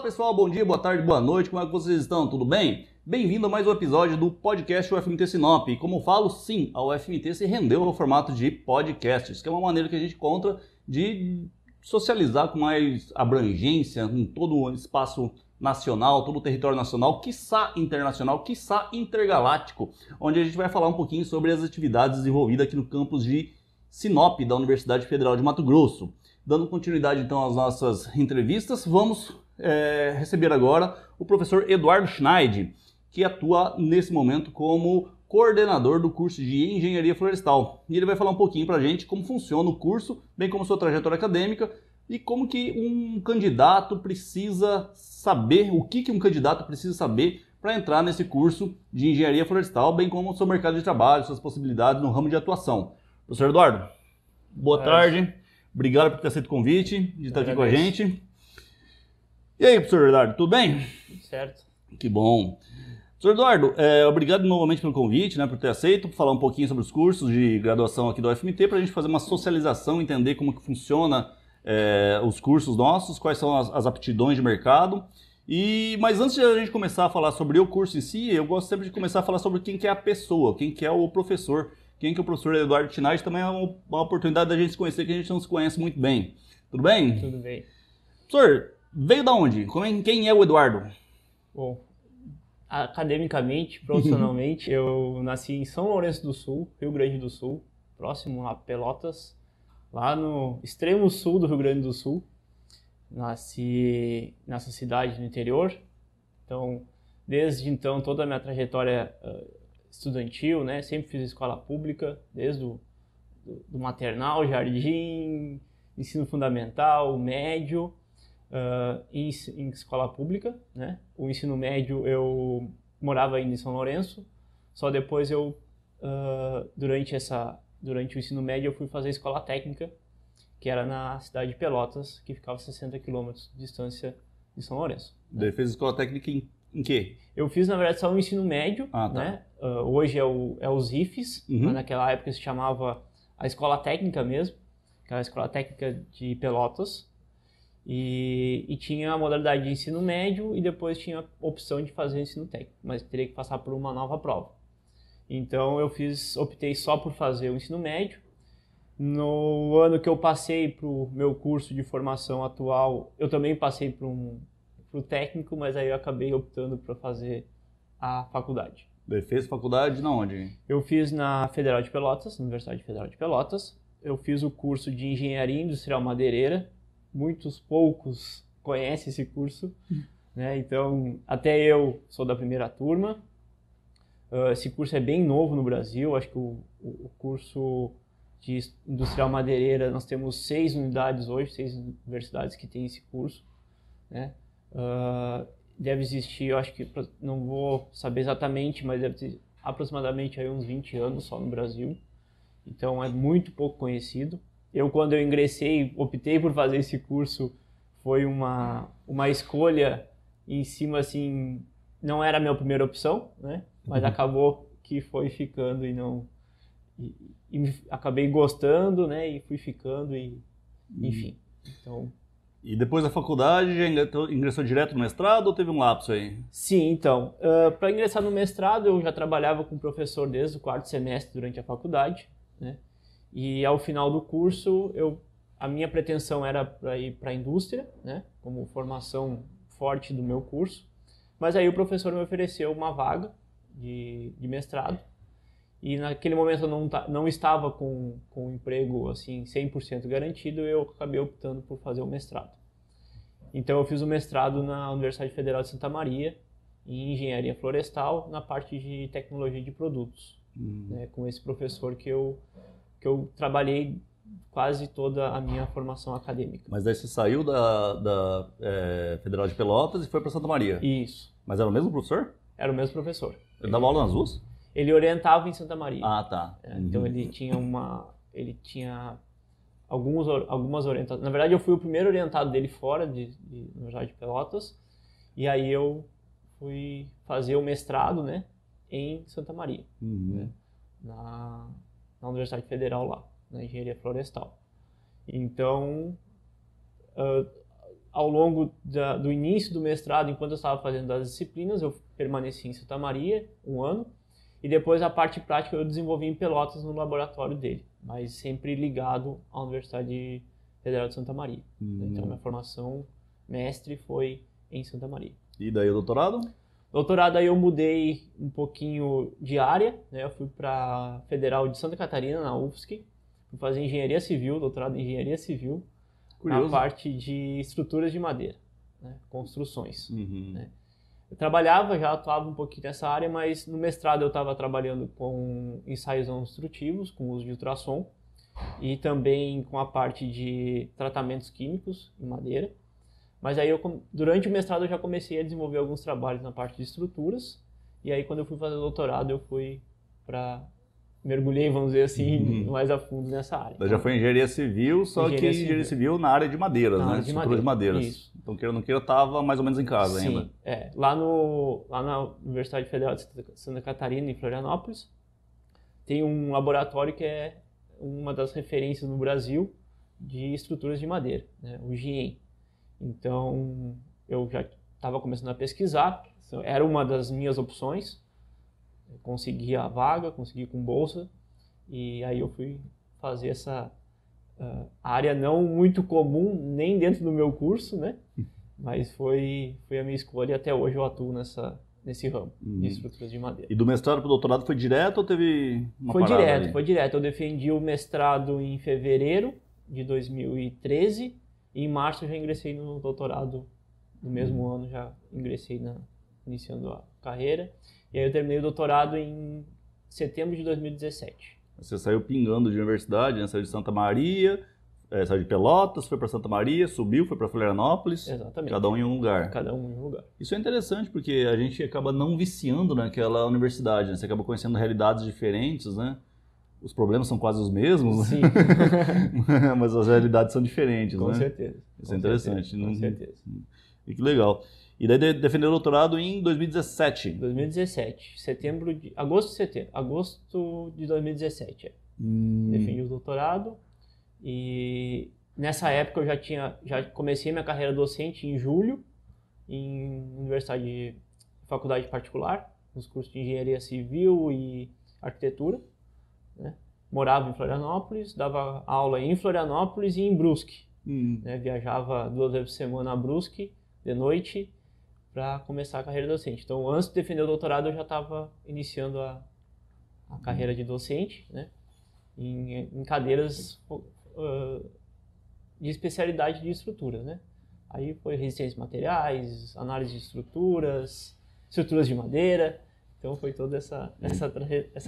Pessoal, bom dia, boa tarde, boa noite, como é que vocês estão? Tudo bem? Bem-vindo a mais um episódio do podcast UFMT Sinop. E como eu falo, sim, a UFMT se rendeu ao formato de podcasts, que é uma maneira que a gente encontra de socializar com mais abrangência em todo o espaço nacional, todo o território nacional, quiçá internacional, quiçá intergaláctico, onde a gente vai falar um pouquinho sobre as atividades desenvolvidas aqui no campus de Sinop, da Universidade Federal de Mato Grosso. Dando continuidade então às nossas entrevistas, vamos receber agora o professor Eduardo Schneid, que atua nesse momento como coordenador do curso de Engenharia Florestal. E ele vai falar um pouquinho para a gente como funciona o curso, bem como sua trajetória acadêmica e como que um candidato precisa saber, o que um candidato precisa saber para entrar nesse curso de Engenharia Florestal, bem como o seu mercado de trabalho, suas possibilidades no ramo de atuação. Professor Eduardo, boa tarde. Obrigado por ter aceito o convite, de estar aqui com a gente. E aí, professor Eduardo, tudo bem? Tudo certo. Que bom. Professor Eduardo, obrigado novamente pelo convite, por ter aceito, por falar um pouquinho sobre os cursos de graduação aqui do UFMT, para a gente fazer uma socialização, entender como que funciona os cursos nossos, quais são as aptidões de mercado. Mas antes de a gente começar a falar sobre o curso em si, eu gosto sempre de começar a falar sobre quem que é a pessoa, quem que é o professor. Quem que é o professor Eduardo Schneid, também é uma oportunidade da gente se conhecer, que a gente não se conhece muito bem. Tudo bem? Tudo bem. Professor, veio da onde? Quem é o Eduardo? Bom, academicamente, profissionalmente, eu nasci em São Lourenço do Sul, Rio Grande do Sul, próximo a Pelotas, lá no extremo sul do Rio Grande do Sul. Nasci nessa cidade no interior, então, desde então, toda a minha trajetória estudantil, sempre fiz escola pública, desde do maternal, jardim, ensino fundamental, médio, em escola pública, O ensino médio eu morava ainda em São Lourenço, só depois durante o ensino médio eu fui fazer escola técnica, que era na cidade de Pelotas, que ficava a 60 quilômetros de distância de São Lourenço. Você fez escola técnica em quê? Eu fiz, na verdade, só o ensino médio, tá. Hoje é os IFES, mas naquela época se chamava a escola técnica mesmo, que era a escola técnica de Pelotas, e tinha a modalidade de ensino médio e depois tinha a opção de fazer ensino técnico, mas teria que passar por uma nova prova. Então eu optei só por fazer o ensino médio. No ano que eu passei para o meu curso de formação atual, eu também passei para o técnico, mas aí eu acabei optando para fazer a faculdade. Você fez faculdade na onde? Eu fiz na Federal de Pelotas, Universidade Federal de Pelotas. Eu fiz o curso de Engenharia Industrial Madeireira. Poucos conhecem esse curso, Então, até eu sou da primeira turma. Esse curso é bem novo no Brasil. Acho que o curso de Industrial Madeireira, nós temos 6 unidades hoje, 6 universidades que têm esse curso, Deve existir, eu acho que, não vou saber exatamente, mas deve ter aproximadamente aí uns 20 anos só no Brasil. Então é muito pouco conhecido. Quando eu ingressei, optei por fazer esse curso, foi uma escolha em cima, assim, não era a minha primeira opção, Mas acabou que foi ficando e acabei gostando, E fui ficando enfim. Então... E depois da faculdade, já ingressou direto no mestrado ou teve um lapso aí? Sim, então, para ingressar no mestrado eu já trabalhava com professor desde o 4º semestre durante a faculdade, E ao final do curso, a minha pretensão era para ir para a indústria, Como formação forte do meu curso. Mas aí o professor me ofereceu uma vaga de mestrado. E naquele momento eu não estava com um emprego assim 100% garantido, eu acabei optando por fazer o mestrado. Então eu fiz o mestrado na Universidade Federal de Santa Maria, em Engenharia Florestal, na parte de tecnologia de produtos, com esse professor que eu trabalhei quase toda a minha formação acadêmica. Mas daí você saiu da Federal de Pelotas e foi para Santa Maria? Isso. Mas era o mesmo professor? Era o mesmo professor. Ele dava aula nas duas? Ele orientava em Santa Maria. Ah, tá. Então ele tinha algumas orientações. Na verdade, eu fui o primeiro orientado dele fora da Universidade de Pelotas. E aí eu fui fazer o mestrado, em Santa Maria, na Universidade Federal lá, na Engenharia Florestal. Então, ao longo do início do mestrado, enquanto eu estava fazendo as disciplinas, eu permaneci em Santa Maria 1 ano, e depois a parte prática eu desenvolvi em Pelotas no laboratório dele, mas sempre ligado à Universidade Federal de Santa Maria. Então, minha formação mestre foi em Santa Maria. E daí o doutorado? Doutorado, aí eu mudei um pouquinho de área, né? Eu fui para a Federal de Santa Catarina, na UFSC, fui fazer engenharia civil, doutorado em engenharia civil, Curioso. na parte de estruturas de madeira, né? Construções. Uhum. Né? Eu trabalhava, já atuava um pouquinho nessa área, mas no mestrado eu estava trabalhando com ensaios não destrutivos, com uso de ultrassom, e também com a parte de tratamentos químicos em madeira. Mas aí, durante o mestrado, eu já comecei a desenvolver alguns trabalhos na parte de estruturas. E aí, quando eu fui fazer o doutorado, eu fui mergulhei, vamos dizer assim, mais a fundo nessa área. Já foi engenharia civil, só que engenharia civil na área de madeiras, né? Estrutura de madeiras. Isso. Então, queira ou não queira, estava mais ou menos em casa ainda. Sim, lá na Universidade Federal de Santa Catarina, em Florianópolis, tem um laboratório que é uma das referências no Brasil de estruturas de madeira, né? O GIEM. Então, eu já estava começando a pesquisar, era uma das minhas opções, consegui a vaga, consegui com bolsa, e aí eu fui fazer essa área não muito comum, nem dentro do meu curso, né? Mas foi a minha escolha e até hoje eu atuo nesse ramo de estruturas de madeira. E do mestrado para o doutorado foi direto ou teve uma parada ali? Foi direto. Eu defendi o mestrado em fevereiro de 2013, e em março eu já ingressei no doutorado, no mesmo ano já ingressei iniciando a carreira. E aí eu terminei o doutorado em setembro de 2017. Você saiu pingando de universidade, né? Saiu de Santa Maria, saiu de Pelotas, foi para Santa Maria, subiu, foi para Florianópolis. Exatamente. Cada um em um lugar. Cada um em um lugar. Isso é interessante porque a gente acaba não viciando naquela universidade, né? Você acaba conhecendo realidades diferentes, né? Os problemas são quase os mesmos, Sim. mas as realidades são diferentes, Com né? certeza. Isso é interessante. Com certeza. E que legal. E daí defendeu o doutorado em 2017. 2017. Agosto de 2017. Defendi o doutorado e nessa época eu já comecei minha carreira docente em julho em faculdade particular, nos cursos de engenharia civil e arquitetura. Né? Morava em Florianópolis, dava aula em Florianópolis e em Brusque. Né? Viajava 2 vezes por semana a Brusque, de noite, para começar a carreira docente. Então, antes de defender o doutorado, eu já estava iniciando a carreira de docente, né? em cadeiras de especialidade de estrutura. Né? Aí foi resistência a materiais, análise de estruturas de madeira. Então foi toda essa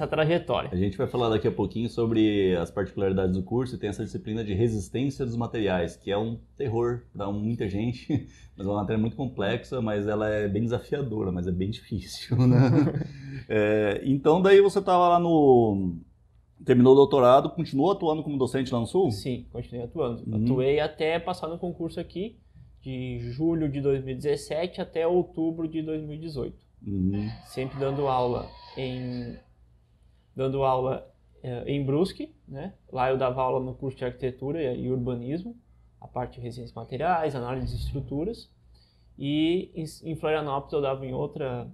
trajetória. A gente vai falar daqui a pouquinho sobre as particularidades do curso e tem essa disciplina de resistência dos materiais, que é um terror para muita gente, mas é uma matéria muito complexa, mas ela é bem desafiadora, mas é bem difícil, né? Então daí você estava lá terminou o doutorado, continuou atuando como docente lá no Sul? Sim, continuei atuando. Atuei até passar no concurso aqui, de julho de 2017 até outubro de 2018. Sempre dando aula em Brusque, né? Lá eu dava aula no curso de arquitetura e urbanismo, a parte de resistência a materiais, análise de estruturas. E em Florianópolis eu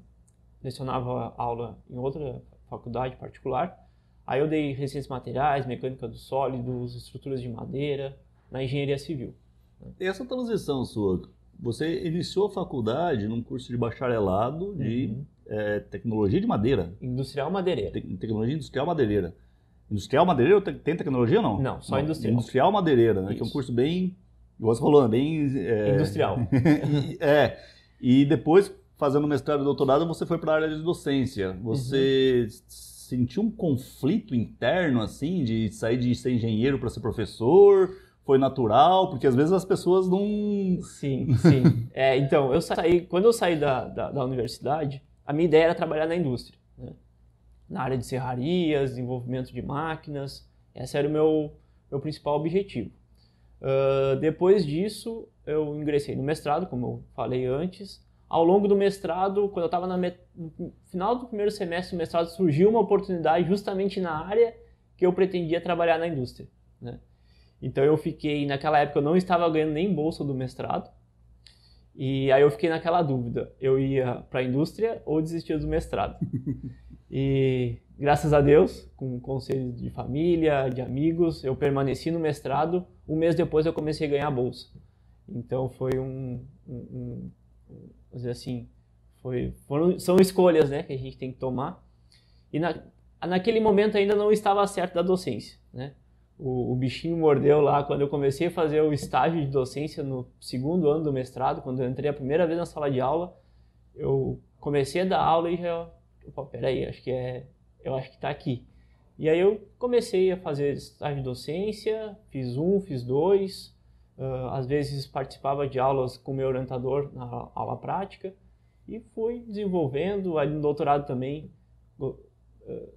lecionava aula em outra faculdade particular. Aí eu dei resistência a materiais, mecânica dos sólidos, estruturas de madeira, na engenharia civil. E essa transição sua, você iniciou a faculdade num curso de bacharelado de tecnologia de madeira. Industrial madeireira. Tecnologia industrial madeireira. Industrial madeireira tem tecnologia ou não? Não, só industrial. Industrial madeireira, né? Que é um curso bem, igual você falou, bem... Industrial. E depois, fazendo mestrado e doutorado, você foi para a área de docência. Você sentiu um conflito interno, assim, de sair de ser engenheiro para ser professor? Foi natural? Porque às vezes as pessoas não... Sim. Então, quando eu saí da universidade, a minha ideia era trabalhar na indústria, né? Na área de serrarias, desenvolvimento de máquinas. Esse era o meu principal objetivo. Depois disso, eu ingressei no mestrado, como eu falei antes. Ao longo do mestrado, quando eu estava no final do primeiro semestre do mestrado, surgiu uma oportunidade justamente na área que eu pretendia trabalhar na indústria, né? Então eu naquela época eu não estava ganhando nem bolsa do mestrado, E aí eu fiquei naquela dúvida, eu ia para a indústria ou desistia do mestrado. E graças a Deus, com conselho de família, de amigos, eu permaneci no mestrado. Um mês depois eu comecei a ganhar bolsa. Então foi vamos dizer assim, são escolhas, né, que a gente tem que tomar. E naquele momento ainda não estava certo da docência, né? O bichinho mordeu lá quando eu comecei a fazer o estágio de docência no segundo ano do mestrado, quando eu entrei a primeira vez na sala de aula, eu comecei a dar aula e já, peraí, eu acho que está aqui. E aí eu comecei a fazer estágio de docência, fiz 2, às vezes participava de aulas com o meu orientador na aula prática e fui desenvolvendo. Aí no doutorado também,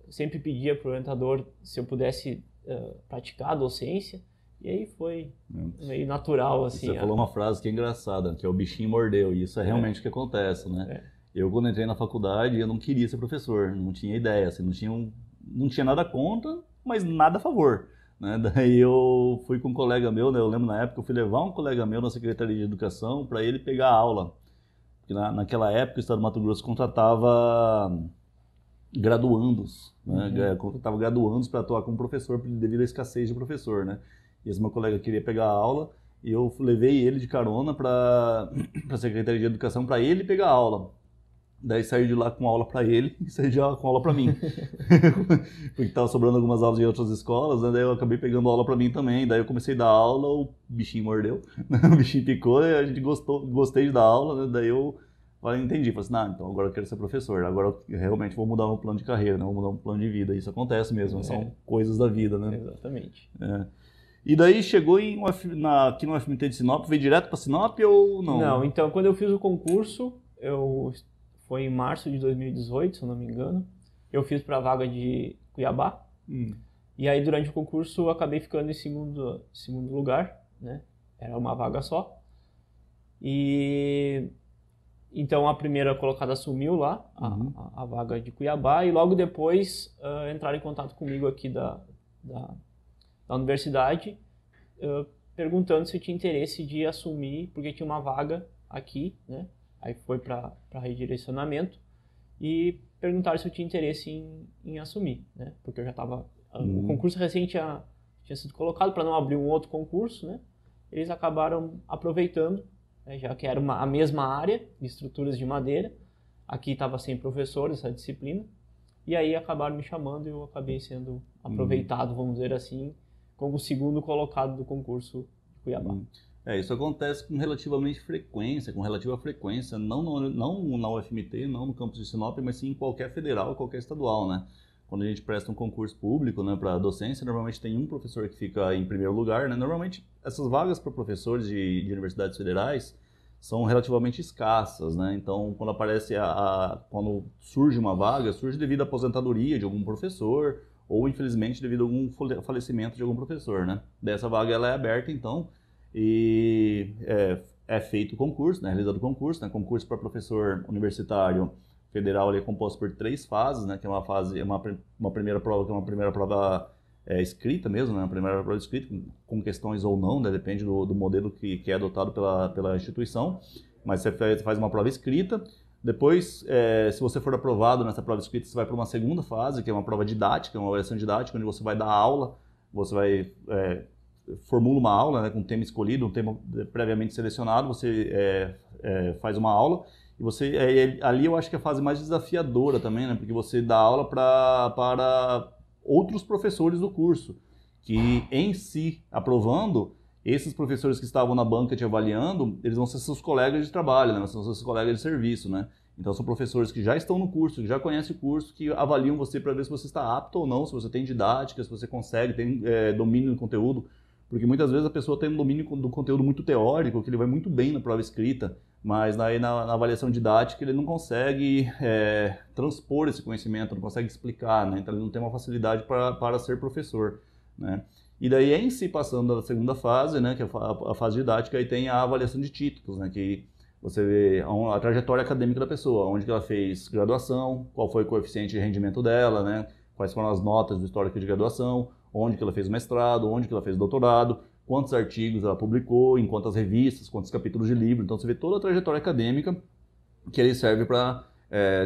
sempre pedia para o orientador se eu pudesse praticar a docência, e aí foi meio natural, assim. Você falou uma frase que é engraçada, que é o bichinho mordeu, e isso é realmente o que acontece, né? Eu, quando entrei na faculdade, eu não queria ser professor, não tinha ideia, assim, não tinha nada contra, mas nada a favor, né? Daí eu fui com um colega meu, né? Eu lembro na época, eu fui levar um colega meu na Secretaria de Educação para ele pegar a aula, porque naquela época o Estado do Mato Grosso contratava graduandos, né? Contratava graduandos para atuar como professor devido à escassez de professor, né? E esse meu colega queria pegar a aula e eu levei ele de carona para a Secretaria de Educação para ele pegar a aula. Daí saí de lá com aula para ele e saí de lá com aula para mim. Porque estava sobrando algumas aulas em outras escolas, né? Daí eu acabei pegando aula para mim também. Daí eu comecei a dar aula, o bichinho mordeu, o bichinho picou e a gente gostei de dar aula, né? Daí eu entendi, falei assim, então agora eu quero ser professor, agora eu realmente vou mudar meu plano de carreira, né? Vou mudar um plano de vida. Isso acontece mesmo, são coisas da vida, né? Exatamente. E daí chegou aqui no UFMT de Sinop, veio direto para Sinop ou não? Não, então quando eu fiz o concurso, foi em março de 2018, se eu não me engano, eu fiz para a vaga de Cuiabá, e aí durante o concurso eu acabei ficando em segundo lugar, né? Era uma vaga só, e então a primeira colocada assumiu lá a vaga de Cuiabá, e logo depois entraram em contato comigo aqui da universidade, perguntando se eu tinha interesse de assumir, porque tinha uma vaga aqui, né? Aí foi para redirecionamento e perguntaram se eu tinha interesse em assumir, né? Porque eu já estava... O concurso recente tinha sido colocado para não abrir um outro concurso, né? Eles acabaram aproveitando, né? Já que era a mesma área de estruturas de madeira. Aqui estava sem professor essa disciplina. E aí acabaram me chamando e eu acabei sendo aproveitado, vamos dizer assim, como o segundo colocado do concurso de Cuiabá. Isso acontece com relativa frequência, não na UFMT, não no campus de Sinop, mas sim em qualquer federal, qualquer estadual, né? Quando a gente presta um concurso público, né, para docência, normalmente tem um professor que fica em primeiro lugar, né? Normalmente essas vagas para professores de universidades federais são relativamente escassas, né? Então, quando aparece quando surge uma vaga, surge devido à aposentadoria de algum professor ou, infelizmente, devido a algum falecimento de algum professor, né? Dessa vaga ela é aberta, então, e é feito o concurso, né? Realizado o concurso, né? Concurso para professor universitário federal, ele é composto por 3 fases, né? Que é uma primeira prova, que é uma primeira prova escrita mesmo, né? Uma primeira prova escrita, com questões ou não, né? Depende do modelo que é adotado pela instituição, mas você faz uma prova escrita. Depois, se você for aprovado nessa prova escrita, você vai para uma segunda fase, que é uma prova didática, uma avaliação didática, onde você vai dar aula, você vai formula uma aula, né, com um tema escolhido, um tema previamente selecionado, você faz uma aula, e ali eu acho que é a fase mais desafiadora também, né, porque você dá aula para outros professores do curso, que em si, aprovando, esses professores que estavam na banca te avaliando, eles vão ser seus colegas de trabalho, né? São seus colegas de serviço, né? Então são professores que já estão no curso, que já conhecem o curso, que avaliam você para ver se você está apto ou não, se você tem didática, se você consegue, tem domínio do conteúdo, porque muitas vezes a pessoa tem um domínio do conteúdo muito teórico, que ele vai muito bem na prova escrita, mas na avaliação didática ele não consegue transpor esse conhecimento, não consegue explicar, né? Então ele não tem uma facilidade para ser professor, né? E daí, em si, passando da segunda fase, né, que é a fase didática, aí tem a avaliação de títulos, né, que você vê a trajetória acadêmica da pessoa, onde que ela fez graduação, qual foi o coeficiente de rendimento dela, né, quais foram as notas do histórico de graduação, onde que ela fez mestrado, onde que ela fez doutorado, quantos artigos ela publicou, em quantas revistas, quantos capítulos de livro. Então você vê toda a trajetória acadêmica que ele serve para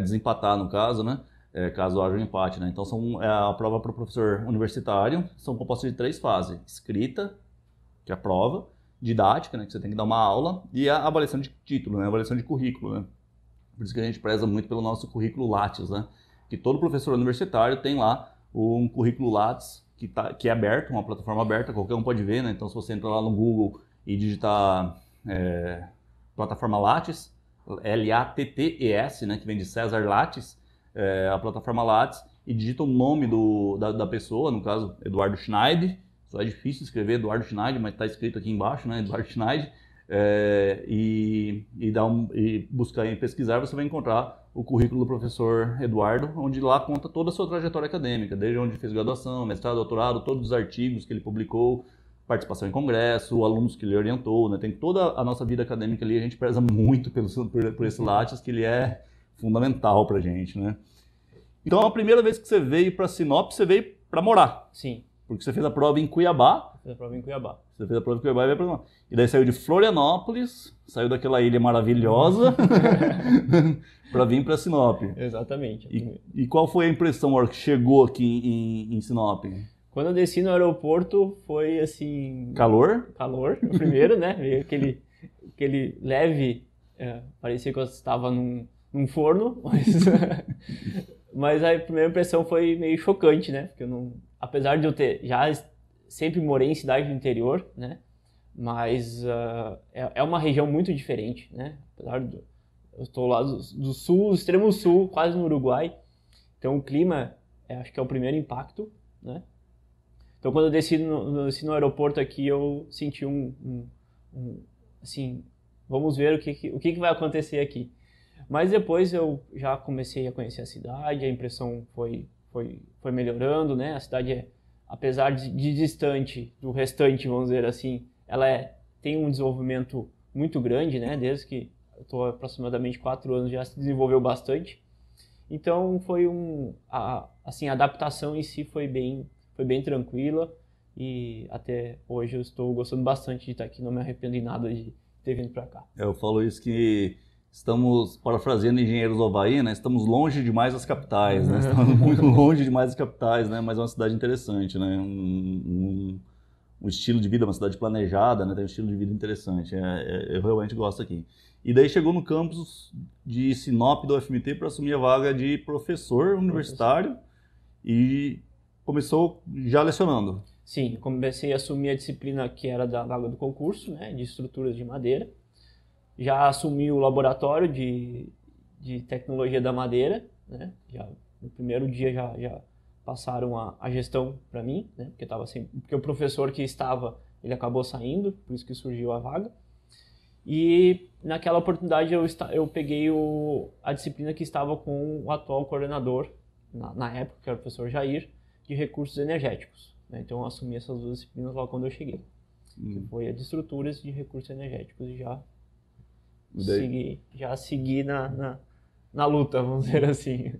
desempatar, no caso, né? Caso haja um empate, né? Então a prova para o professor universitário são compostas de 3 fases: escrita, que é a prova, didática, né? Que você tem que dar uma aula, e a avaliação de título, né? A avaliação de currículo, né? Por isso que a gente preza muito pelo nosso currículo Lattes, né? Que todo professor universitário tem lá um currículo Lattes que é aberto, uma plataforma aberta, qualquer um pode ver, né? Então se você entrar lá no Google e digitar plataforma Lattes, L-A-T-T-E-S, né? Que vem de César Lattes, a plataforma Lattes, e digita o nome da pessoa, no caso Eduardo Schneid. Só é difícil escrever Eduardo Schneid, mas está escrito aqui embaixo, né? Eduardo Schneid. E buscar e pesquisar, você vai encontrar o currículo do professor Eduardo, onde lá conta toda a sua trajetória acadêmica, desde onde fez graduação, mestrado, doutorado, todos os artigos que ele publicou, participação em congresso, alunos que ele orientou, né? Tem toda a nossa vida acadêmica ali, a gente preza muito por esse Lattes, que ele é fundamental pra gente, né? Então, a primeira vez que você veio para Sinop, você veio para morar. Sim. Porque você fez a prova em Cuiabá. Fiz a prova em Cuiabá. Você fez a prova em Cuiabá e veio para Sinop. E daí saiu de Florianópolis, saiu daquela ilha maravilhosa, para vir para Sinop. Exatamente. E qual foi a impressão na hora que chegou aqui em Sinop? Quando eu desci no aeroporto, foi assim... Calor? Calor, o primeiro, né? Veio aquele leve... parecia que eu estava num forno, mas a primeira impressão foi meio chocante, né? Porque eu não... Apesar de eu ter já sempre morei em cidade do interior, né? Mas é uma região muito diferente, né? Apesar de eu estou lá do sul, extremo sul, quase no Uruguai. Então o clima, acho que é o primeiro impacto, né? Então quando eu desci no aeroporto aqui, eu senti assim, vamos ver o que vai acontecer aqui. Mas depois eu já comecei a conhecer a cidade, a impressão foi melhorando, né? A cidade, apesar de distante do restante, vamos dizer assim, ela tem um desenvolvimento muito grande, né? Desde que eu estou aproximadamente 4 anos, já se desenvolveu bastante. Então foi assim, a adaptação em si foi bem tranquila, e até hoje eu estou gostando bastante de estar aqui, não me arrependo em nada de ter vindo para cá. Eu falo isso que estamos, parafraseando Engenheiros do Havaí, né? Estamos longe demais das capitais, né? Estamos muito longe demais das capitais, né? Mas é uma cidade interessante, né? Um estilo de vida, uma cidade planejada, né? Tem um estilo de vida interessante. Eu realmente gosto aqui. E daí chegou no campus de Sinop do UFMT para assumir a vaga de professor universitário e começou já lecionando. Sim, comecei a assumir a disciplina que era da vaga do concurso, né? De estruturas de madeira. Já assumi o laboratório de tecnologia da madeira, né? Já, no primeiro dia já passaram a gestão para mim, né? Porque o professor que estava, ele acabou saindo, por isso que surgiu a vaga. E naquela oportunidade eu peguei a disciplina que estava com o atual coordenador, na época, que era o professor Jair, de recursos energéticos, né? Então eu assumi essas 2 disciplinas lá quando eu cheguei. Que foi a de estruturas de recursos energéticos, e já segui na luta, vamos dizer assim.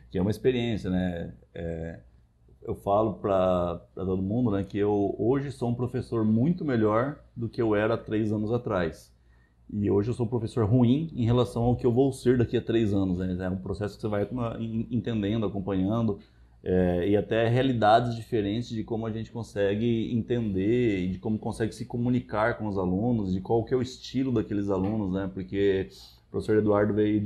Que é uma experiência, né? Eu falo para todo mundo, né, que eu hoje sou um professor muito melhor do que eu era há 3 anos atrás. E hoje eu sou um professor ruim em relação ao que eu vou ser daqui a 3 anos. Né? É um processo que você vai entendendo, acompanhando, e até realidades diferentes de como a gente consegue entender e de como consegue se comunicar com os alunos, de qual que é o estilo daqueles alunos, né? Porque o professor Eduardo veio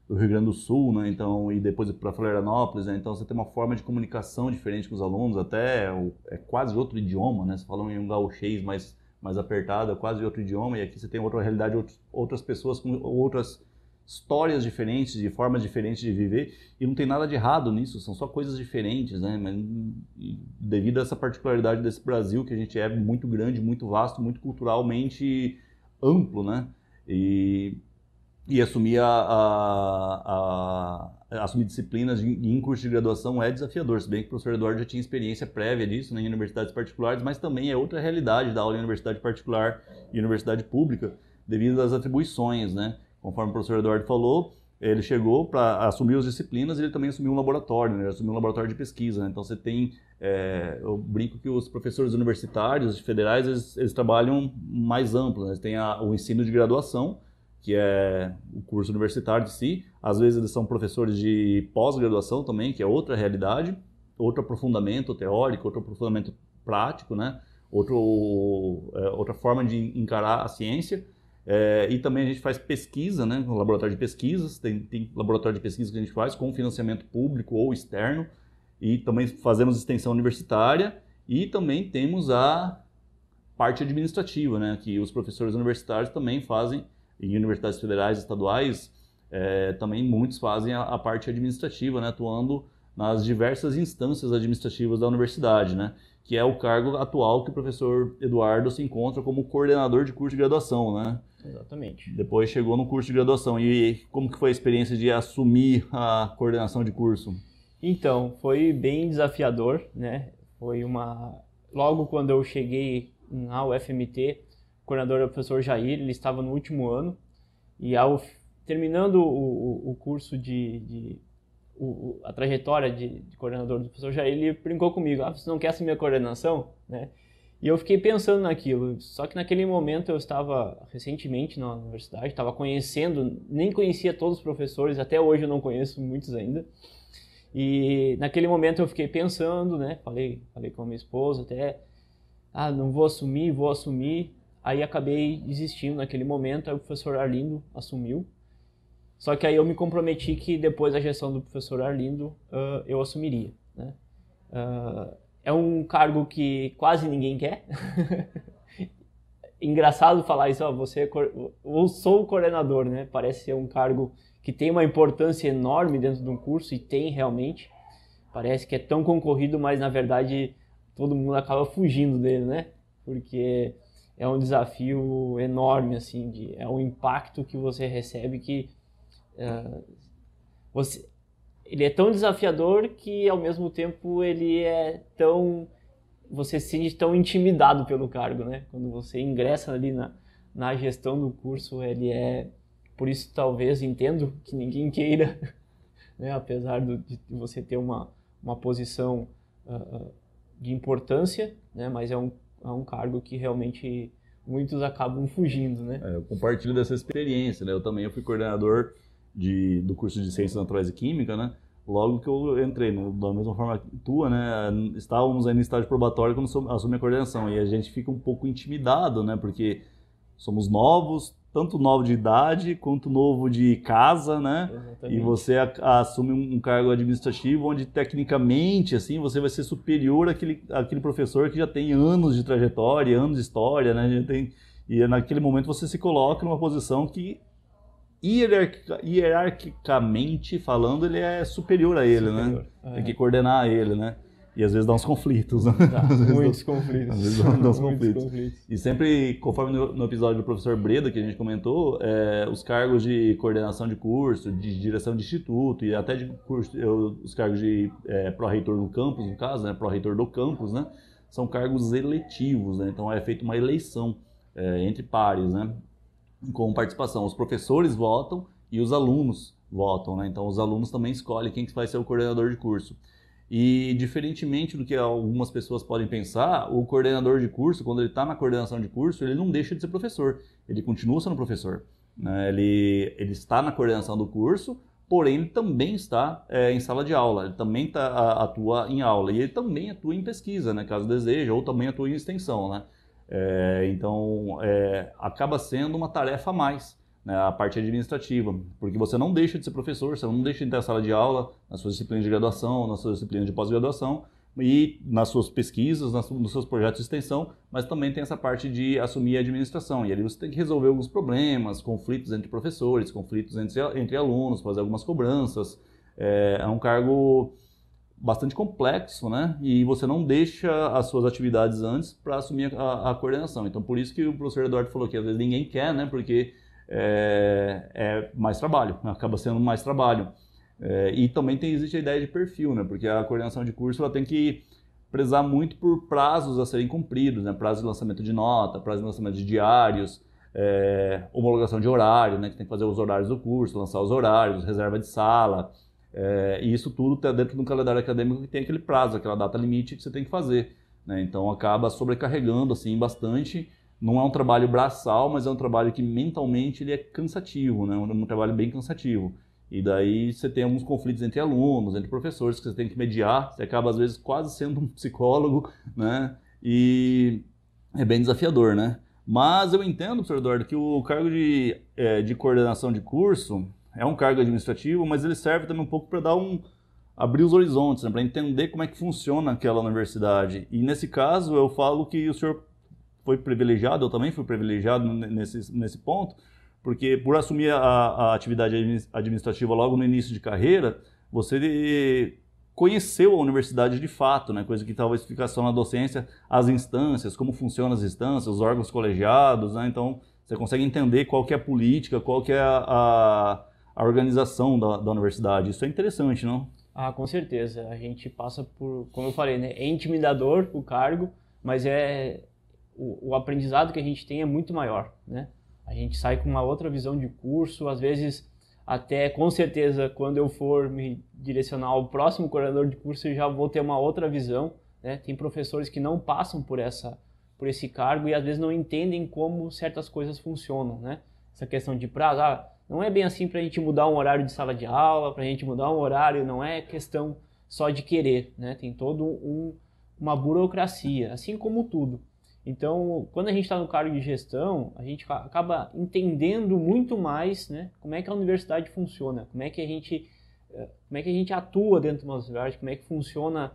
do Rio Grande do Sul, né? Então, e depois para Florianópolis, né? Então você tem uma forma de comunicação diferente com os alunos, até é quase outro idioma, né? Você fala em um gauchês mais apertado, é quase outro idioma, e aqui você tem outra realidade, outras pessoas com outras histórias diferentes, de formas diferentes de viver, e não tem nada de errado nisso, são só coisas diferentes, né? Mas devido a essa particularidade desse Brasil, que a gente é muito grande, muito vasto, muito culturalmente amplo, né? E assumir assumir disciplinas em curso de graduação é desafiador, se bem que o professor Eduardo já tinha experiência prévia disso, né, em universidades particulares, mas também é outra realidade da aula em universidade particular e universidade pública, devido às atribuições, né? Conforme o professor Eduardo falou, ele chegou para assumir as disciplinas e ele também assumiu um laboratório, né? Ele assumiu um laboratório de pesquisa, né? Então você tem, eu brinco que os professores universitários federais, eles trabalham mais amplo, né? Eles têm o ensino de graduação, que é o curso universitário de si. Às vezes eles são professores de pós-graduação também, que é outra realidade, outro aprofundamento teórico, outro aprofundamento prático, né? Outra forma de encarar a ciência. E também a gente faz pesquisa, né? No laboratório de pesquisas, tem laboratório de pesquisa que a gente faz com financiamento público ou externo, e também fazemos extensão universitária, e também temos a parte administrativa, né? Que os professores universitários também fazem, em universidades federais e estaduais, também muitos fazem a parte administrativa, né? Atuando nas diversas instâncias administrativas da universidade, né? Que é o cargo atual que o professor Eduardo se encontra como coordenador de curso de graduação, né? Exatamente. Depois chegou no curso de graduação. E como que foi a experiência de assumir a coordenação de curso? Então, foi bem desafiador, né? Logo quando eu cheguei na UFMT, o coordenador era o professor Jair, ele estava no último ano, e terminando o curso a trajetória de coordenador do professor Jair, ele brincou comigo, você não quer assumir a coordenação? Né? E eu fiquei pensando naquilo, só que naquele momento eu estava recentemente na universidade, estava conhecendo, nem conhecia todos os professores, até hoje eu não conheço muitos ainda, e naquele momento eu fiquei pensando, né? Falei com a minha esposa até, não vou assumir, aí acabei desistindo naquele momento, aí o professor Arlindo assumiu. Só que aí eu me comprometi que depois da gestão do professor Arlindo, eu assumiria, né? É um cargo que quase ninguém quer. Engraçado falar isso, eu sou o coordenador, né? Parece ser um cargo que tem uma importância enorme dentro de um curso, e tem realmente. Parece que é tão concorrido, mas na verdade todo mundo acaba fugindo dele, né? Porque é um desafio enorme, assim, é um impacto que você recebe que ele é tão desafiador que ao mesmo tempo você se sente tão intimidado pelo cargo, né? Quando você ingressa ali na gestão do curso, por isso talvez entendo que ninguém queira, né? Apesar de você ter uma posição de importância, né? Mas é um cargo que realmente muitos acabam fugindo, né? Eu compartilho dessa experiência, né? Eu fui coordenador do curso de Ciências Naturais e Química, né? Logo que eu entrei, né? Da mesma forma que tua, né? Estávamos aí no estágio probatório quando assumi a coordenação, e a gente fica um pouco intimidado, né? Porque somos novos, tanto novo de idade quanto novo de casa, né? Exatamente. E você assume um cargo administrativo onde tecnicamente, assim, você vai ser superior àquele professor que já tem anos de trajetória, anos de história, né? E naquele momento você se coloca numa posição que hierarquicamente falando, ele é superior a ele, né? Tem que coordenar ele, né? E às vezes dá uns conflitos, né? Muitos conflitos. Às vezes dá uns conflitos. E sempre, conforme no episódio do professor Breda, que a gente comentou, os cargos de coordenação de curso, de direção de instituto e até de curso, os cargos de pró-reitor do campus, no caso, né? Pró-reitor do campus, né? São cargos eletivos, né? Então é feita uma eleição entre pares, né? Com participação. Os professores votam e os alunos votam, né? Então os alunos também escolhem quem vai ser o coordenador de curso. E diferentemente do que algumas pessoas podem pensar, o coordenador de curso, quando ele está na coordenação de curso, ele não deixa de ser professor. Ele continua sendo professor, né? Ele está na coordenação do curso, porém ele também está em sala de aula, ele também atua em aula e ele também atua em pesquisa, né? Caso deseje, ou também atua em extensão, né? Então, acaba sendo uma tarefa a mais, né, a parte administrativa, porque você não deixa de ser professor, você não deixa de ter a sala de aula, nas suas disciplinas de graduação, nas suas disciplinas de pós-graduação e nas suas pesquisas, nos seus projetos de extensão, mas também tem essa parte de assumir a administração, e ali você tem que resolver alguns problemas, conflitos entre professores, conflitos entre alunos, fazer algumas cobranças. É um cargo bastante complexo, né? E você não deixa as suas atividades antes para assumir a coordenação. Então, por isso que o professor Eduardo falou que às vezes ninguém quer, né? Porque é mais trabalho, acaba sendo mais trabalho. E também existe a ideia de perfil, né? Porque a coordenação de curso ela tem que prezar muito por prazos a serem cumpridos, né? Prazo de lançamento de nota, prazo de lançamento de diários, homologação de horário, né, que tem que fazer os horários do curso, lançar os horários, reserva de sala, e isso tudo está dentro de um calendário acadêmico que tem aquele prazo, aquela data limite que você tem que fazer, né? Então acaba sobrecarregando assim, bastante. Não é um trabalho braçal, mas é um trabalho que mentalmente ele é cansativo, né? Um trabalho bem cansativo. E daí você tem alguns conflitos entre alunos, entre professores que você tem que mediar, você acaba às vezes quase sendo um psicólogo, né? E é bem desafiador, né? Mas eu entendo, professor Eduardo, que o cargo de coordenação de curso é um cargo administrativo, mas ele serve também um pouco para abrir os horizontes, né? Para entender como é que funciona aquela universidade. E nesse caso eu falo que o senhor foi privilegiado, eu também fui privilegiado nesse ponto, porque por assumir a atividade administrativa logo no início de carreira, você conheceu a universidade de fato, né? Coisa que talvez fica só na docência, as instâncias, como funcionam as instâncias, os órgãos colegiados, né? Então você consegue entender qual que é a política, qual que é a organização da universidade. Isso é interessante, não? Ah, com certeza. A gente passa por, como eu falei, né? É intimidador o cargo, mas o aprendizado que a gente tem é muito maior, né? A gente sai com uma outra visão de curso, às vezes até, com certeza, quando eu for me direcionar ao próximo coordenador de curso, eu já vou ter uma outra visão, né? Tem professores que não passam por esse cargo e às vezes não entendem como certas coisas funcionam, né? Essa questão de prazo, não é bem assim para a gente mudar um horário de sala de aula, para a gente mudar um horário, não é questão só de querer, né? Tem uma burocracia, assim como tudo. Então, quando a gente está no cargo de gestão, a gente acaba entendendo muito mais, né, como é que a universidade funciona, como é que a gente atua dentro de uma universidade, como é que funciona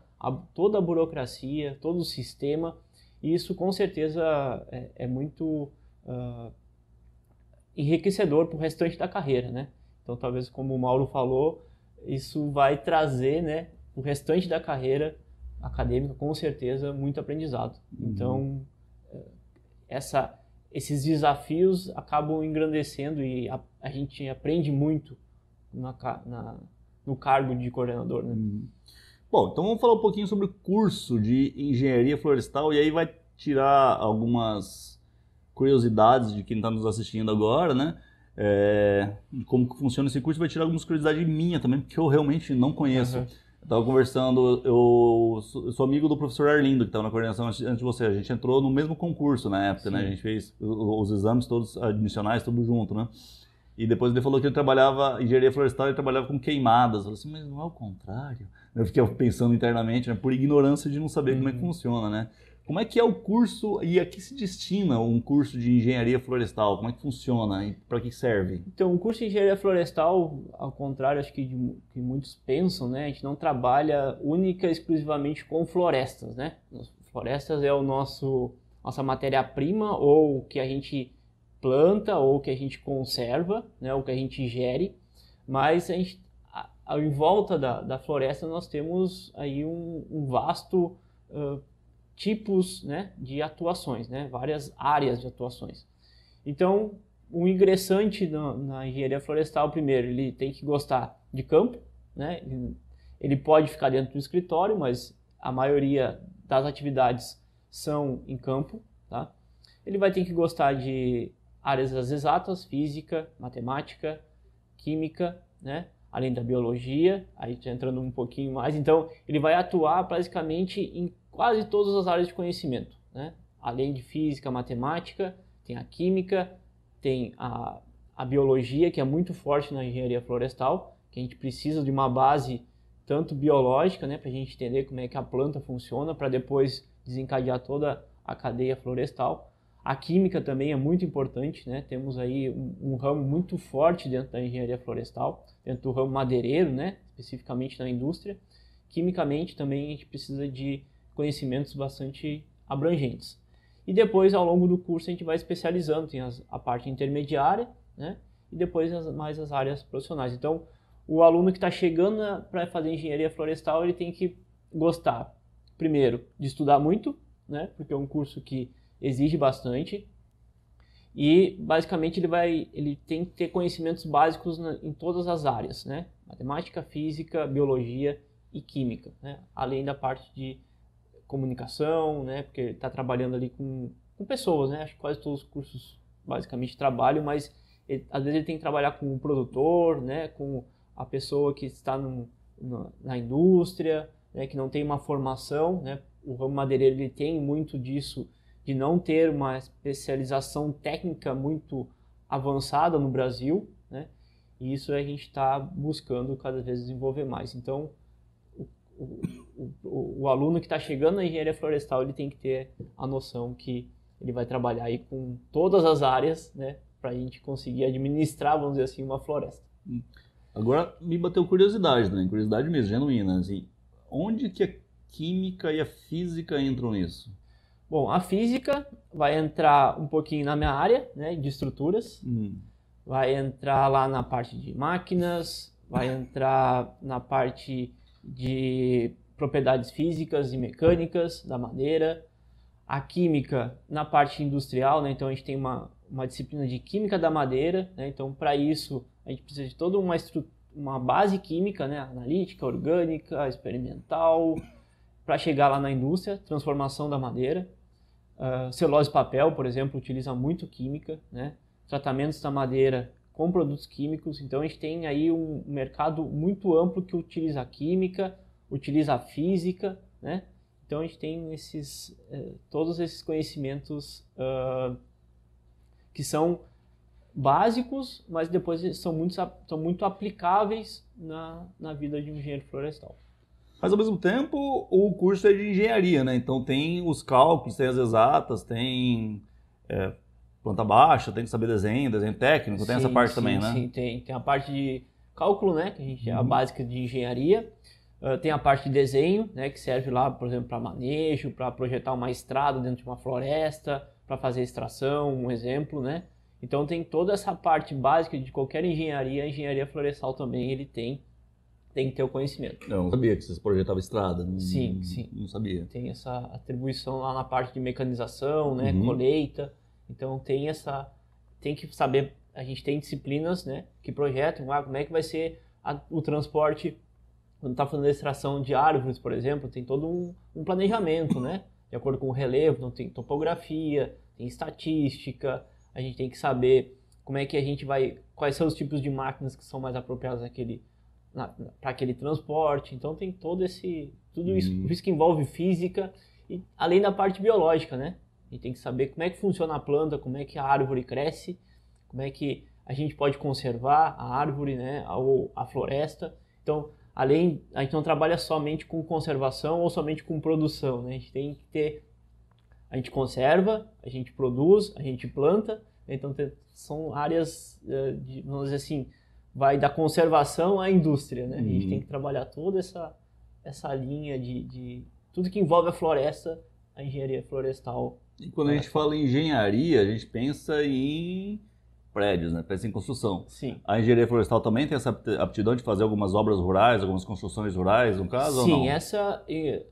toda a burocracia, todo o sistema, e isso com certeza é muito enriquecedor para o restante da carreira, né? Então, talvez, como o Mauro falou, isso vai trazer, né, o restante da carreira acadêmica, com certeza, muito aprendizado. Então, esses desafios acabam engrandecendo e a gente aprende muito no cargo de coordenador, né? Bom, então vamos falar um pouquinho sobre o curso de engenharia florestal e aí vai tirar algumas curiosidades de quem está nos assistindo agora, né? Como que funciona esse curso, vai tirar algumas curiosidades minha também, porque eu realmente não conheço. Eu estava conversando, eu sou amigo do professor Arlindo, que estava na coordenação antes de você. A gente entrou no mesmo concurso na época, né? A gente fez os exames todos admissionais, tudo junto, né? E depois ele falou que ele trabalhava, engenharia florestal, ele trabalhava com queimadas. Eu falei assim, mas não é o contrário? Eu fiquei pensando internamente, né? Por ignorância de não saber como é que funciona, né? Como é que é o curso e a que se destina um curso de engenharia florestal? Como é que funciona e para que serve? Então, o curso de engenharia florestal, ao contrário, acho que que muitos pensam, né? A gente não trabalha única e exclusivamente com florestas, né? Florestas é nossa matéria-prima, ou o que a gente planta, ou o que a gente conserva, né? O que a gente gere, mas em volta da floresta nós temos aí um vasto tipos, né, de atuações, né, várias áreas de atuações. Então, o ingressante na engenharia florestal, primeiro, ele tem que gostar de campo, né, ele pode ficar dentro do escritório, mas a maioria das atividades são em campo, tá? Ele vai ter que gostar de áreas das exatas, física, matemática, química, né, além da biologia, aí já entrando um pouquinho mais, então ele vai atuar basicamente em quase todas as áreas de conhecimento, né? Além de física, matemática, tem a química, tem a biologia, que é muito forte na engenharia florestal, que a gente precisa de uma base tanto biológica, né, para a gente entender como é que a planta funciona, para depois desencadear toda a cadeia florestal. A química também é muito importante, né? Temos aí um ramo muito forte dentro da engenharia florestal, dentro do ramo madeireiro, né, especificamente na indústria. Quimicamente também a gente precisa de conhecimentos bastante abrangentes. E depois, ao longo do curso, a gente vai especializando, tem a parte intermediária, né? E depois mais as áreas profissionais. Então, o aluno que está chegando para fazer engenharia florestal, ele tem que gostar, primeiro, de estudar muito, né? Porque é um curso que exige bastante. E, basicamente, ele tem que ter conhecimentos básicos em todas as áreas, né? Matemática, física, biologia e química, né? Além da parte de comunicação, né? Porque ele está trabalhando ali com pessoas, né? Acho que quase todos os cursos basicamente trabalho, mas às vezes ele tem que trabalhar com o produtor, né, com a pessoa que está na indústria, né, que não tem uma formação, né? O ramo madeireiro ele tem muito disso, de não ter uma especialização técnica muito avançada no Brasil, né? E isso a gente está buscando cada vez desenvolver mais. Então, o aluno que está chegando na engenharia florestal, ele tem que ter a noção que ele vai trabalhar aí com todas as áreas, né? Para a gente conseguir administrar, vamos dizer assim, uma floresta. Agora me bateu curiosidade, né? Curiosidade mesmo, genuína. Assim, onde que a química e a física entram nisso? Bom, a física vai entrar um pouquinho na minha área, né, de estruturas, vai entrar lá na parte de máquinas, vai entrar na parte de propriedades físicas e mecânicas da madeira, a química na parte industrial, né, então a gente tem uma disciplina de química da madeira, né, então para isso a gente precisa de toda uma base química, né, analítica, orgânica, experimental, para chegar lá na indústria, transformação da madeira. Celulose e papel, por exemplo, utiliza muito química, né? Tratamentos da madeira com produtos químicos. Então a gente tem aí um mercado muito amplo que utiliza a química, utiliza a física, né? Então a gente tem todos esses conhecimentos que são básicos, mas depois são muito aplicáveis na vida de um engenheiro florestal. Mas, ao mesmo tempo, o curso é de engenharia, né? Então, tem os cálculos, tem as exatas, tem planta baixa, tem que saber desenho técnico, tem essa parte também, né? Sim, tem a parte de cálculo, né? Que a gente é a básica de engenharia. Tem a parte de desenho, né? Que serve lá, por exemplo, para manejo, para projetar uma estrada dentro de uma floresta, para fazer extração, um exemplo, né? Então, tem toda essa parte básica de qualquer engenharia. A engenharia florestal também, ele tem que ter o conhecimento. Eu não sabia que vocês projetavam estrada. Sim. Não sabia. Tem essa atribuição lá na parte de mecanização, né, colheita. Então tem que saber, a gente tem disciplinas, né, que projetam como é que vai ser o transporte quando está fazendo a extração de árvores, por exemplo, tem todo um planejamento, né, de acordo com o relevo, então tem topografia, tem estatística, a gente tem que saber como é que a gente quais são os tipos de máquinas que são mais apropriadas para aquele transporte. Então tem tudo isso, por isso que envolve física, e além da parte biológica, né? A gente tem que saber como é que funciona a planta, como é que a árvore cresce, como é que a gente pode conservar a árvore, né, ou a floresta. Então, a gente não trabalha somente com conservação ou somente com produção, né? A gente conserva, a gente produz, a gente planta, então são áreas, vamos dizer assim, vai da conservação à indústria, né? A gente tem que trabalhar toda essa linha de tudo que envolve a floresta, a engenharia florestal. E quando a gente fala em engenharia, a gente pensa em prédios, né? Pensa em construção. Sim. A engenharia florestal também tem essa aptidão de fazer algumas obras rurais, algumas construções rurais, no caso, ou não? Sim,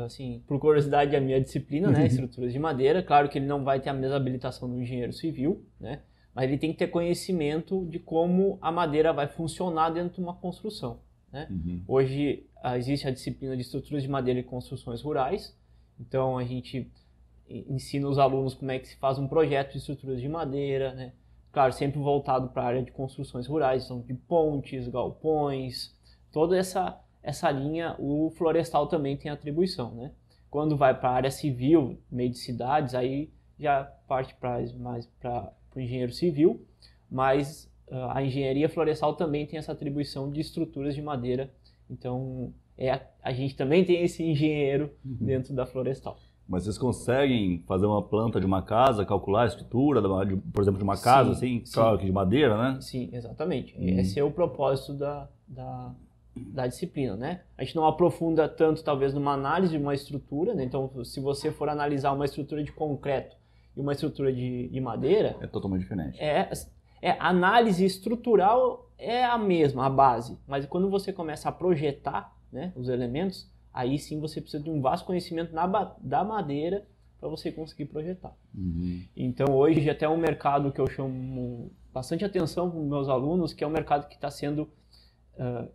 assim, por curiosidade, a minha disciplina, né? Estruturas de madeira. Claro que ele não vai ter a mesma habilitação do engenheiro civil, né? Mas ele tem que ter conhecimento de como a madeira vai funcionar dentro de uma construção, né? Hoje existe a disciplina de estruturas de madeira e construções rurais, então a gente ensina os alunos como é que se faz um projeto de estruturas de madeira, né? Claro, sempre voltado para a área de construções rurais, então de pontes, galpões, toda essa linha, o florestal também tem atribuição, né? Quando vai para a área civil, meio de cidades, aí já parte mais para o engenheiro civil, mas a engenharia florestal também tem essa atribuição de estruturas de madeira, então a gente também tem esse engenheiro dentro da florestal. Mas vocês conseguem fazer uma planta de uma casa, calcular a estrutura, por exemplo, de uma casa, assim, de madeira, né? Sim, exatamente. Esse é o propósito da disciplina, né? A gente não aprofunda tanto, talvez, numa análise de uma estrutura, né? Então, se você for analisar uma estrutura de concreto e uma estrutura de madeira... É totalmente diferente. A análise estrutural é a mesma, a base. Mas quando você começa a projetar, né, os elementos, aí sim você precisa de um vasto conhecimento da madeira para você conseguir projetar. Então, hoje, até um mercado que eu chamo bastante atenção para os meus alunos, que é um mercado que está sendo...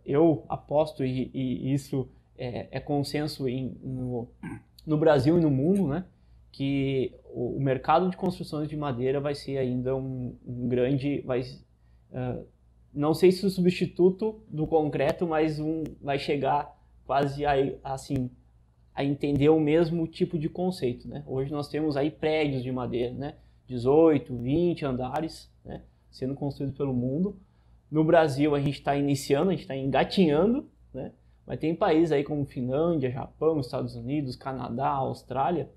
eu aposto, e isso é consenso no Brasil e no mundo, né? que o mercado de construções de madeira vai ser ainda um grande, não sei se o substituto do concreto, mas vai chegar quase a entender o mesmo tipo de conceito, né? Hoje nós temos aí prédios de madeira, né? 18, 20 andares, né? Sendo construídos pelo mundo. No Brasil a gente está iniciando, a gente está engatinhando, né? Mas tem países aí como Finlândia, Japão, Estados Unidos, Canadá, Austrália,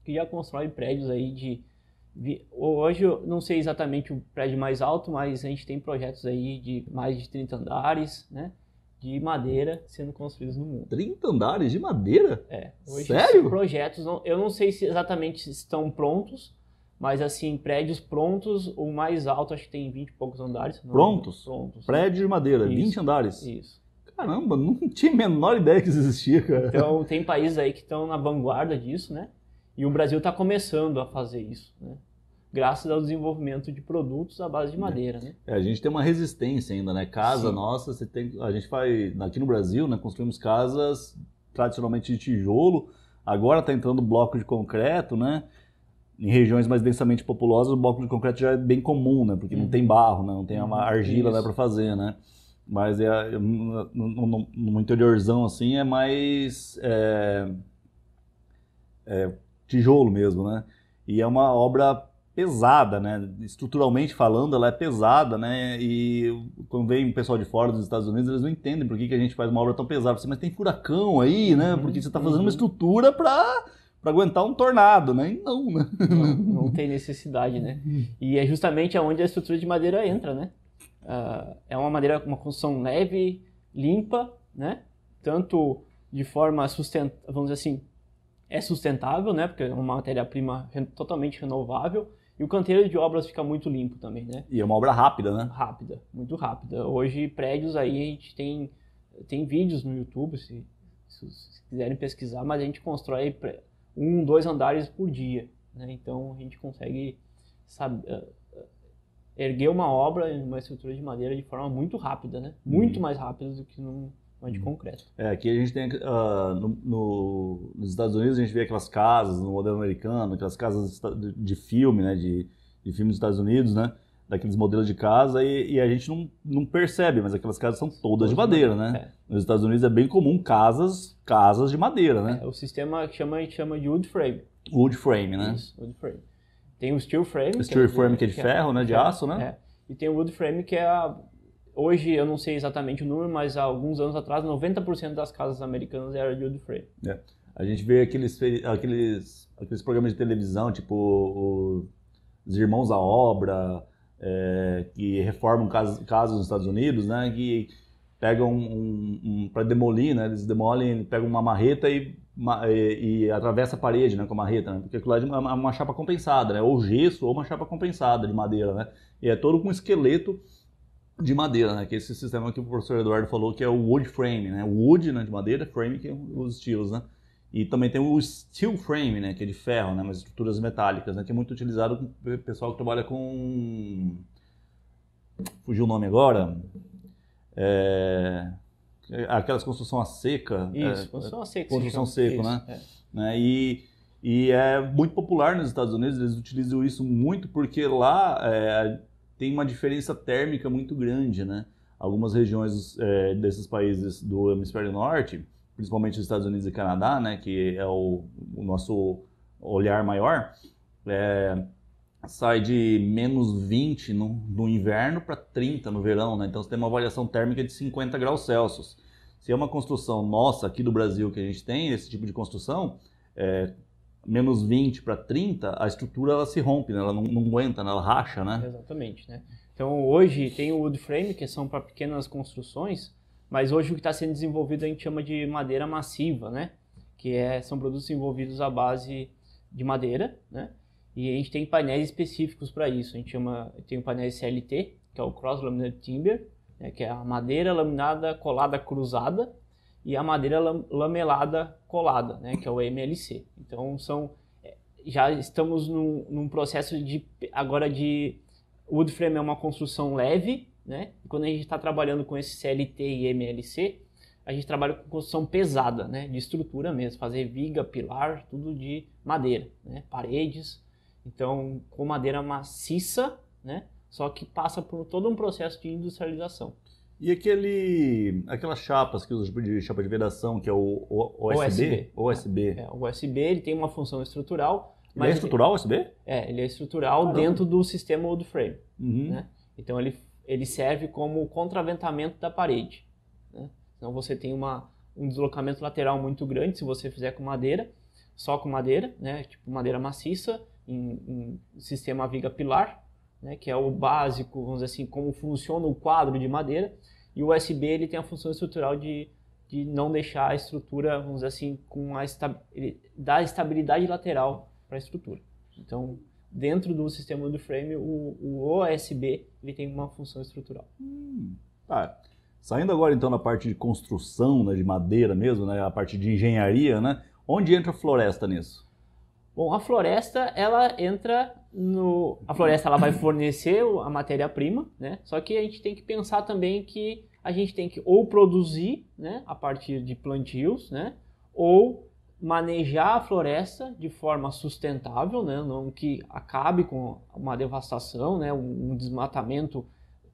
que já constroem prédios aí hoje eu não sei exatamente o prédio mais alto, mas a gente tem projetos aí de mais de 30 andares, né? De madeira sendo construídos no mundo. 30 andares de madeira? Hoje sério? Projetos, eu não sei se exatamente estão prontos, mas assim, prédios prontos, o mais alto acho que tem 20 e poucos andares. Prontos? Prontos. Prédio de madeira, Isso, 20 andares? Isso. Caramba, não tinha a menor ideia que isso existia, cara. Então, tem países aí que estão na vanguarda disso, né? E o Brasil está começando a fazer isso, né? Graças ao desenvolvimento de produtos à base de madeira, né? A gente tem uma resistência ainda, né? Casa Sim. nossa, a gente faz, aqui no Brasil, né, construímos casas tradicionalmente de tijolo, agora está entrando bloco de concreto, né? Em regiões mais densamente populosas, o bloco de concreto já é bem comum, né? Porque não tem barro, né? Não tem uma argila, né, para fazer, né? Mas no interiorzão, assim, é mais tijolo mesmo, né? E é uma obra pesada, né? Estruturalmente falando, ela é pesada, né? E quando vem o pessoal de fora dos Estados Unidos, eles não entendem por que a gente faz uma obra tão pesada. Mas tem furacão aí, né? Porque você está fazendo uma estrutura para aguentar um tornado, né? E não, né? Não tem necessidade, né? E é justamente onde a estrutura de madeira entra, né? É uma madeira, uma construção leve, limpa, né? Tanto de forma vamos dizer assim, é sustentável, né? Porque é uma matéria-prima totalmente renovável. E o canteiro de obras fica muito limpo também, né? E é uma obra rápida, né? Rápida, muito rápida. Hoje, prédios aí, a gente tem vídeos no YouTube, se quiserem pesquisar, mas a gente constrói 1, 2 andares por dia, né? Então, a gente consegue erguer uma obra, uma estrutura de madeira de forma muito rápida, né? Muito mais rápida do que numa de concreto. Aqui a gente tem, nos Estados Unidos a gente vê aquelas casas no modelo americano, aquelas casas de filme, né? De filme dos Estados Unidos, né? Daqueles modelos de casa e a gente não percebe, mas aquelas casas são todas de madeira, né? Nos Estados Unidos é bem comum casas de madeira, né? O sistema que a gente chama de wood frame. Wood frame, né? Isso, wood frame. Tem o steel frame. Steel frame que é de ferro, né? De aço, né? E tem o wood frame que hoje, eu não sei exatamente o número, mas há alguns anos atrás, 90% das casas americanas eram de wood frame. A gente vê aqueles programas de televisão, tipo os Irmãos à Obra, que reformam casas nos Estados Unidos, né? Que pegam para demolir, né? Eles demolem, pegam uma marreta e atravessa a parede, né? Com a marreta, né? Porque aquilo lá é uma chapa compensada, né? Ou gesso ou uma chapa compensada de madeira, né? E é todo com esqueleto de madeira, né? Que é esse sistema que o professor Eduardo falou, que é o wood frame, né? Wood, né, de madeira, frame, que é os estilos, né? E também tem o steel frame, né? Que é de ferro, né? Mas estruturas metálicas, né? Que é muito utilizado com o pessoal que trabalha com... Fugiu o nome agora. Aquelas construção a seca. Isso, construção a seca. Construção seco, né? E é muito popular nos Estados Unidos, eles utilizam isso muito porque lá tem uma diferença térmica muito grande, né? Algumas regiões desses países do hemisfério norte, principalmente os Estados Unidos e Canadá, né? Que é o nosso olhar maior, sai de menos 20 no inverno para 30 no verão, né? Então você tem uma variação térmica de 50 graus Celsius. Se é uma construção nossa aqui do Brasil que a gente tem, esse tipo de construção, menos 20 para 30, a estrutura ela se rompe, né? Ela não aguenta, né? Ela racha, né? Exatamente, né? Então hoje tem o wood frame, que são para pequenas construções, mas hoje o que está sendo desenvolvido a gente chama de madeira massiva, né? Que são produtos desenvolvidos à base de madeira, né? E a gente tem painéis específicos para isso. A gente tem o painel CLT, que é o Cross Laminated Timber, né, que é a madeira laminada colada cruzada, e a madeira lamelada colada, né, que é o MLC. Então já estamos num processo agora de wood frame é uma construção leve, né? E quando a gente está trabalhando com esse CLT e MLC, a gente trabalha com construção pesada, né? De estrutura mesmo, fazer viga, pilar, tudo de madeira, né? Paredes, então com madeira maciça, né? Só que passa por todo um processo de industrialização. E aquelas chapas que usam de chapa de vedação, que é o OSB? OSB. O OSB ele tem uma função estrutural. Mas ele é estrutural, o OSB? Ele é estrutural dentro do sistema wood frame. Uhum. Né? Então ele serve como contraventamento da parede. Né? Então você tem um deslocamento lateral muito grande se você fizer com madeira, só com madeira, né? Tipo madeira maciça, em sistema viga pilar, né? Que é o básico, vamos dizer assim, como funciona o quadro de madeira. E o USB ele tem a função estrutural de não deixar a estrutura, vamos dizer assim, ele dá estabilidade lateral para a estrutura. Então, dentro do sistema do frame, o OSB ele tem uma função estrutural. Saindo agora então da parte de construção, né, de madeira mesmo, né, a parte de engenharia, né, onde entra a floresta nisso? Bom, a floresta ela vai fornecer a matéria-prima, né? Só que a gente tem que pensar também que a gente tem que ou produzir, né, a partir de plantios, né, ou manejar a floresta de forma sustentável, né, não que acabe com uma devastação, né, um desmatamento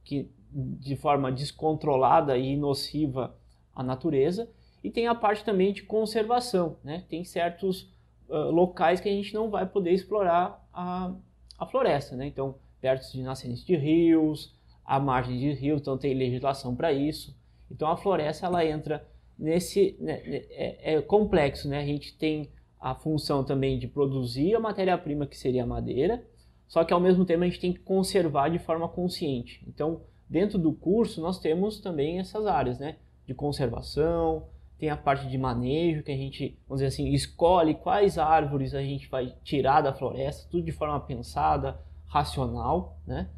que de forma descontrolada e nociva à natureza. E tem a parte também de conservação, né? Tem certos locais que a gente não vai poder explorar a floresta, né? Então, perto de nascentes de rios, à margem de rios, então tem legislação para isso. Então, a floresta ela entra nesse... Né, é complexo, né? A gente tem a função também de produzir a matéria-prima, que seria a madeira, só que ao mesmo tempo a gente tem que conservar de forma consciente. Então, dentro do curso, nós temos também essas áreas, né? De conservação, tem a parte de manejo, que a gente, vamos dizer assim, escolhe quais árvores a gente vai tirar da floresta, tudo de forma pensada, racional, né?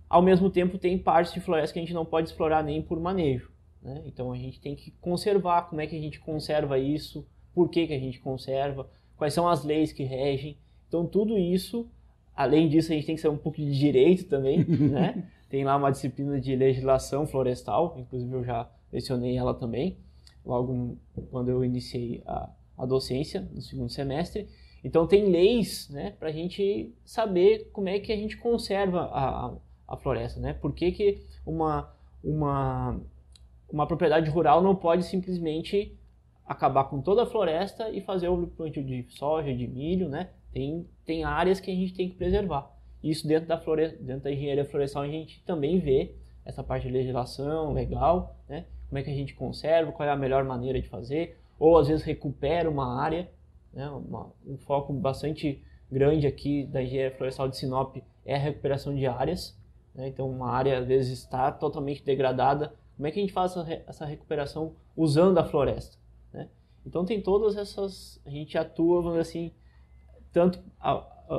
Ao mesmo tempo, tem partes de floresta que a gente não pode explorar nem por manejo, né? Então, a gente tem que conservar, como é que a gente conserva isso, por que a gente conserva, quais são as leis que regem. Então, tudo isso, além disso, a gente tem que saber um pouco de direito também, né? Tem lá uma disciplina de legislação florestal, inclusive eu já lecionei ela também, logo quando eu iniciei a docência, no segundo semestre. Então tem leis, né, para a gente saber como é que a gente conserva a floresta, né? Por que uma propriedade rural não pode simplesmente acabar com toda a floresta e fazer o plantio de soja, de milho, né? Tem áreas que a gente tem que preservar. Isso dentro da engenharia florestal a gente também vê essa parte de legislação legal, né? Como é que a gente conserva, qual é a melhor maneira de fazer, ou às vezes recupera uma área, né? Um foco bastante grande aqui da engenharia florestal de Sinop é a recuperação de áreas, né? Então uma área às vezes está totalmente degradada, como é que a gente faz essa recuperação usando a floresta, né? Então tem todas essas, a gente atua, vamos dizer assim, tanto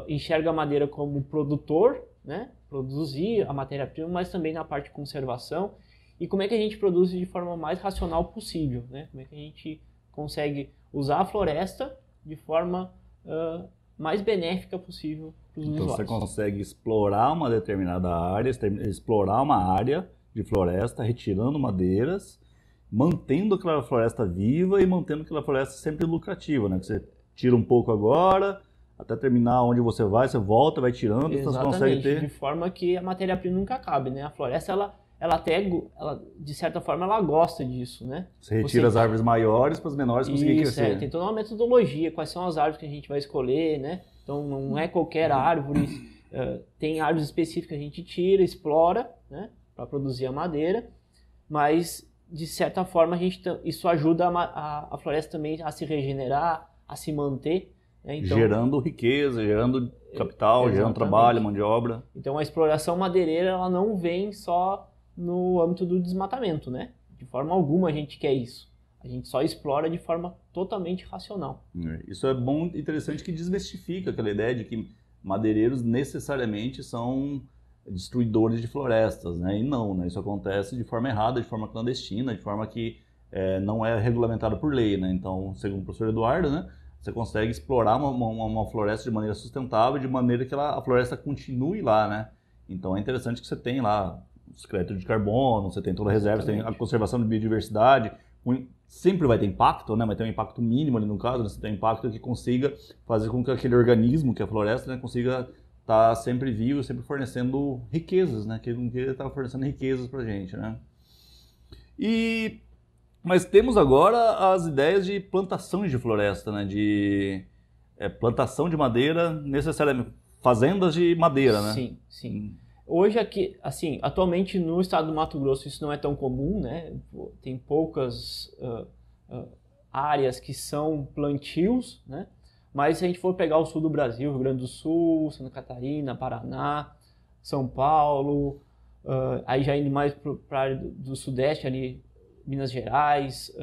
enxerga a madeira como produtor, né? Produzir a matéria-prima, mas também na parte de conservação. E como é que a gente produz de forma mais racional possível, né? Como é que a gente consegue usar a floresta de forma mais benéfica possível para os usuários. Então você consegue explorar uma determinada área, explorar uma área de floresta, retirando madeiras, mantendo aquela floresta viva e mantendo aquela floresta sempre lucrativa, né? Você tira um pouco agora, até terminar onde você volta, vai tirando, então você consegue ter... de forma que a matéria-prima nunca acabe, né? A floresta, ela de certa forma, ela gosta disso, né? Você retira as árvores maiores para as menores conseguirem crescer. Tem toda uma metodologia, quais são as árvores que a gente vai escolher, né? Então, não é qualquer árvore, tem árvores específicas que a gente tira, explora, né? Para produzir a madeira, mas, de certa forma, isso ajuda a floresta também a se regenerar, a se manter, né? Então, gerando riqueza, gerando capital, gerando trabalho, mão de obra. Então, a exploração madeireira, ela não vem só no âmbito do desmatamento, né? De forma alguma a gente quer isso. A gente só explora de forma totalmente racional. Isso é bom e interessante que desmistifica aquela ideia de que madeireiros necessariamente são destruidores de florestas, né? E não, né? Isso acontece de forma errada, de forma clandestina, de forma que não é regulamentado por lei, né? Então, segundo o professor Eduardo, né? Você consegue explorar uma floresta de maneira sustentável, de maneira que a floresta continue lá, né? Então é interessante que você tem lá os créditos de carbono, você tem toda a reserva, você tem a conservação de biodiversidade, sempre vai ter impacto, né? Vai ter um impacto mínimo ali no caso, né? Você tem um impacto que consiga fazer com que aquele organismo, que é a floresta, né, consiga estar sempre vivo, sempre fornecendo riquezas, né? Que ele está fornecendo riquezas para a gente, né? Mas temos agora as ideias de plantações de floresta, né? De plantação de madeira, necessariamente fazendas de madeira, né? Sim, sim. Hoje aqui, assim, atualmente no estado do Mato Grosso isso não é tão comum, né? Tem poucas áreas que são plantios, né? Mas se a gente for pegar o sul do Brasil, Rio Grande do Sul, Santa Catarina, Paraná, São Paulo, aí já indo mais para a área do Sudeste ali, Minas Gerais,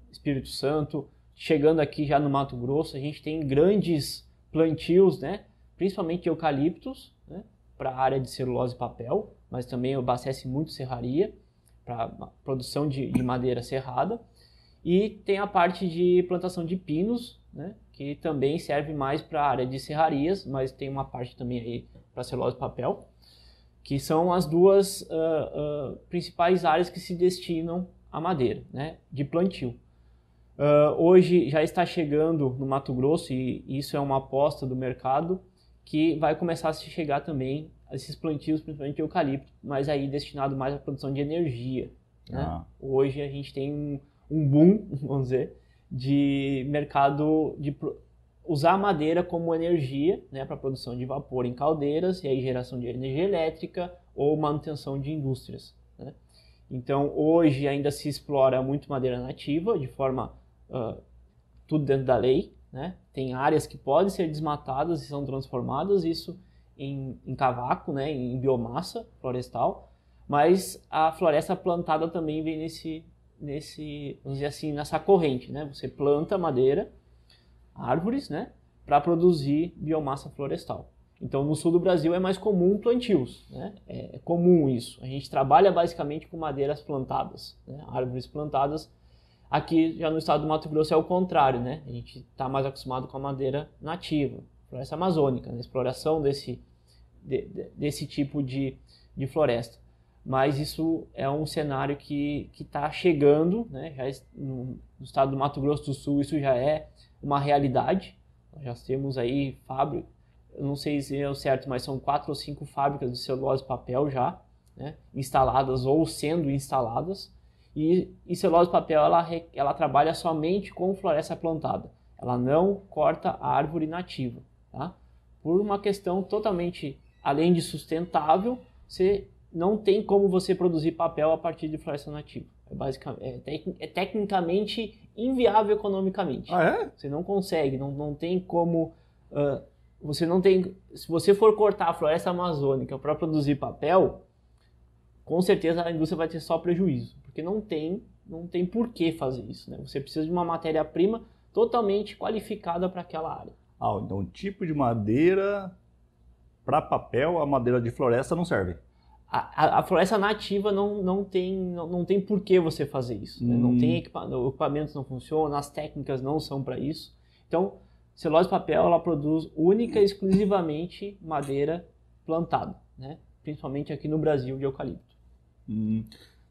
Espírito Santo, chegando aqui já no Mato Grosso, a gente tem grandes plantios, né? Principalmente eucaliptos, né? Para a área de celulose e papel, mas também abastece muito serraria para produção de madeira serrada. E tem a parte de plantação de pinos, né? Que também serve mais para a área de serrarias, mas tem uma parte também aí para celulose e papel, que são as duas principais áreas que se destinam à madeira, né? De plantio. Hoje já está chegando no Mato Grosso, e isso é uma aposta do mercado, que vai começar a se chegar também a esses plantios, principalmente de eucalipto, mas aí destinado mais à produção de energia, né? Hoje a gente tem um boom, vamos dizer, de mercado de usar a madeira como energia, né, para produção de vapor em caldeiras, e aí geração de energia elétrica ou manutenção de indústrias, né? Então hoje ainda se explora muito madeira nativa, de forma tudo dentro da lei, né? Tem áreas que podem ser desmatadas e são transformadas, isso em cavaco, né? Em biomassa florestal, mas a floresta plantada também vem vamos dizer assim, nessa corrente, né? Você planta madeira, árvores, né? Para produzir biomassa florestal. Então no sul do Brasil é mais comum plantios, né? É comum isso. A gente trabalha basicamente com madeiras plantadas, né? Árvores plantadas. Aqui já no estado do Mato Grosso é o contrário, né? A gente está mais acostumado com a madeira nativa, floresta amazônica, né? Exploração desse tipo de floresta. Mas isso é um cenário que está chegando, né? No estado do Mato Grosso do Sul isso já é uma realidade. Nós já temos aí fábricas, eu não sei se é o certo, mas são 4 ou 5 fábricas de celulose e papel já, né? Instaladas ou sendo instaladas. E celulose e papel ela trabalha somente com floresta plantada. Ela não corta a árvore nativa, tá? Por uma questão totalmente, além de sustentável, você não tem como você produzir papel a partir de floresta nativa. É tecnicamente inviável economicamente. Ah, é? Você não consegue, não tem como... você não tem... Se você for cortar a floresta amazônica para produzir papel, com certeza a indústria vai ter só prejuízo, porque não tem por que fazer isso, né? Você precisa de uma matéria-prima totalmente qualificada para aquela área. Então o tipo de madeira para papel, a madeira de floresta não serve. A floresta nativa não tem por que você fazer isso, né? Não tem equipamentos não funcionam, as técnicas não são para isso. Então, celulose e papel ela produz única e exclusivamente madeira plantada, né? Principalmente aqui no Brasil de eucalipto.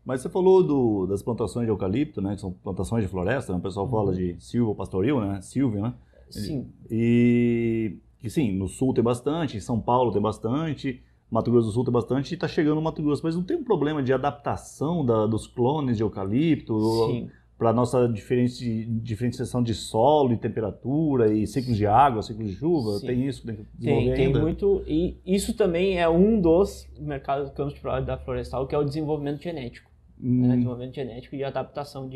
Mas você falou das plantações de eucalipto, né? Que são plantações de floresta, né? O pessoal fala de silva pastoril, né? Silvia, né? Sim. E sim, no sul tem bastante, em São Paulo tem bastante, Mato Grosso do Sul tem bastante, e está chegando no Mato Grosso. Mas não tem um problema de adaptação dos clones de eucalipto para a nossa diferenciação de solo e temperatura e ciclos de água, ciclos de chuva? Sim. Tem isso que tem que desenvolver ainda? Tem muito, e isso também é um dos mercados campos da florestal, que é o desenvolvimento genético. Né? Desenvolvimento genético e adaptação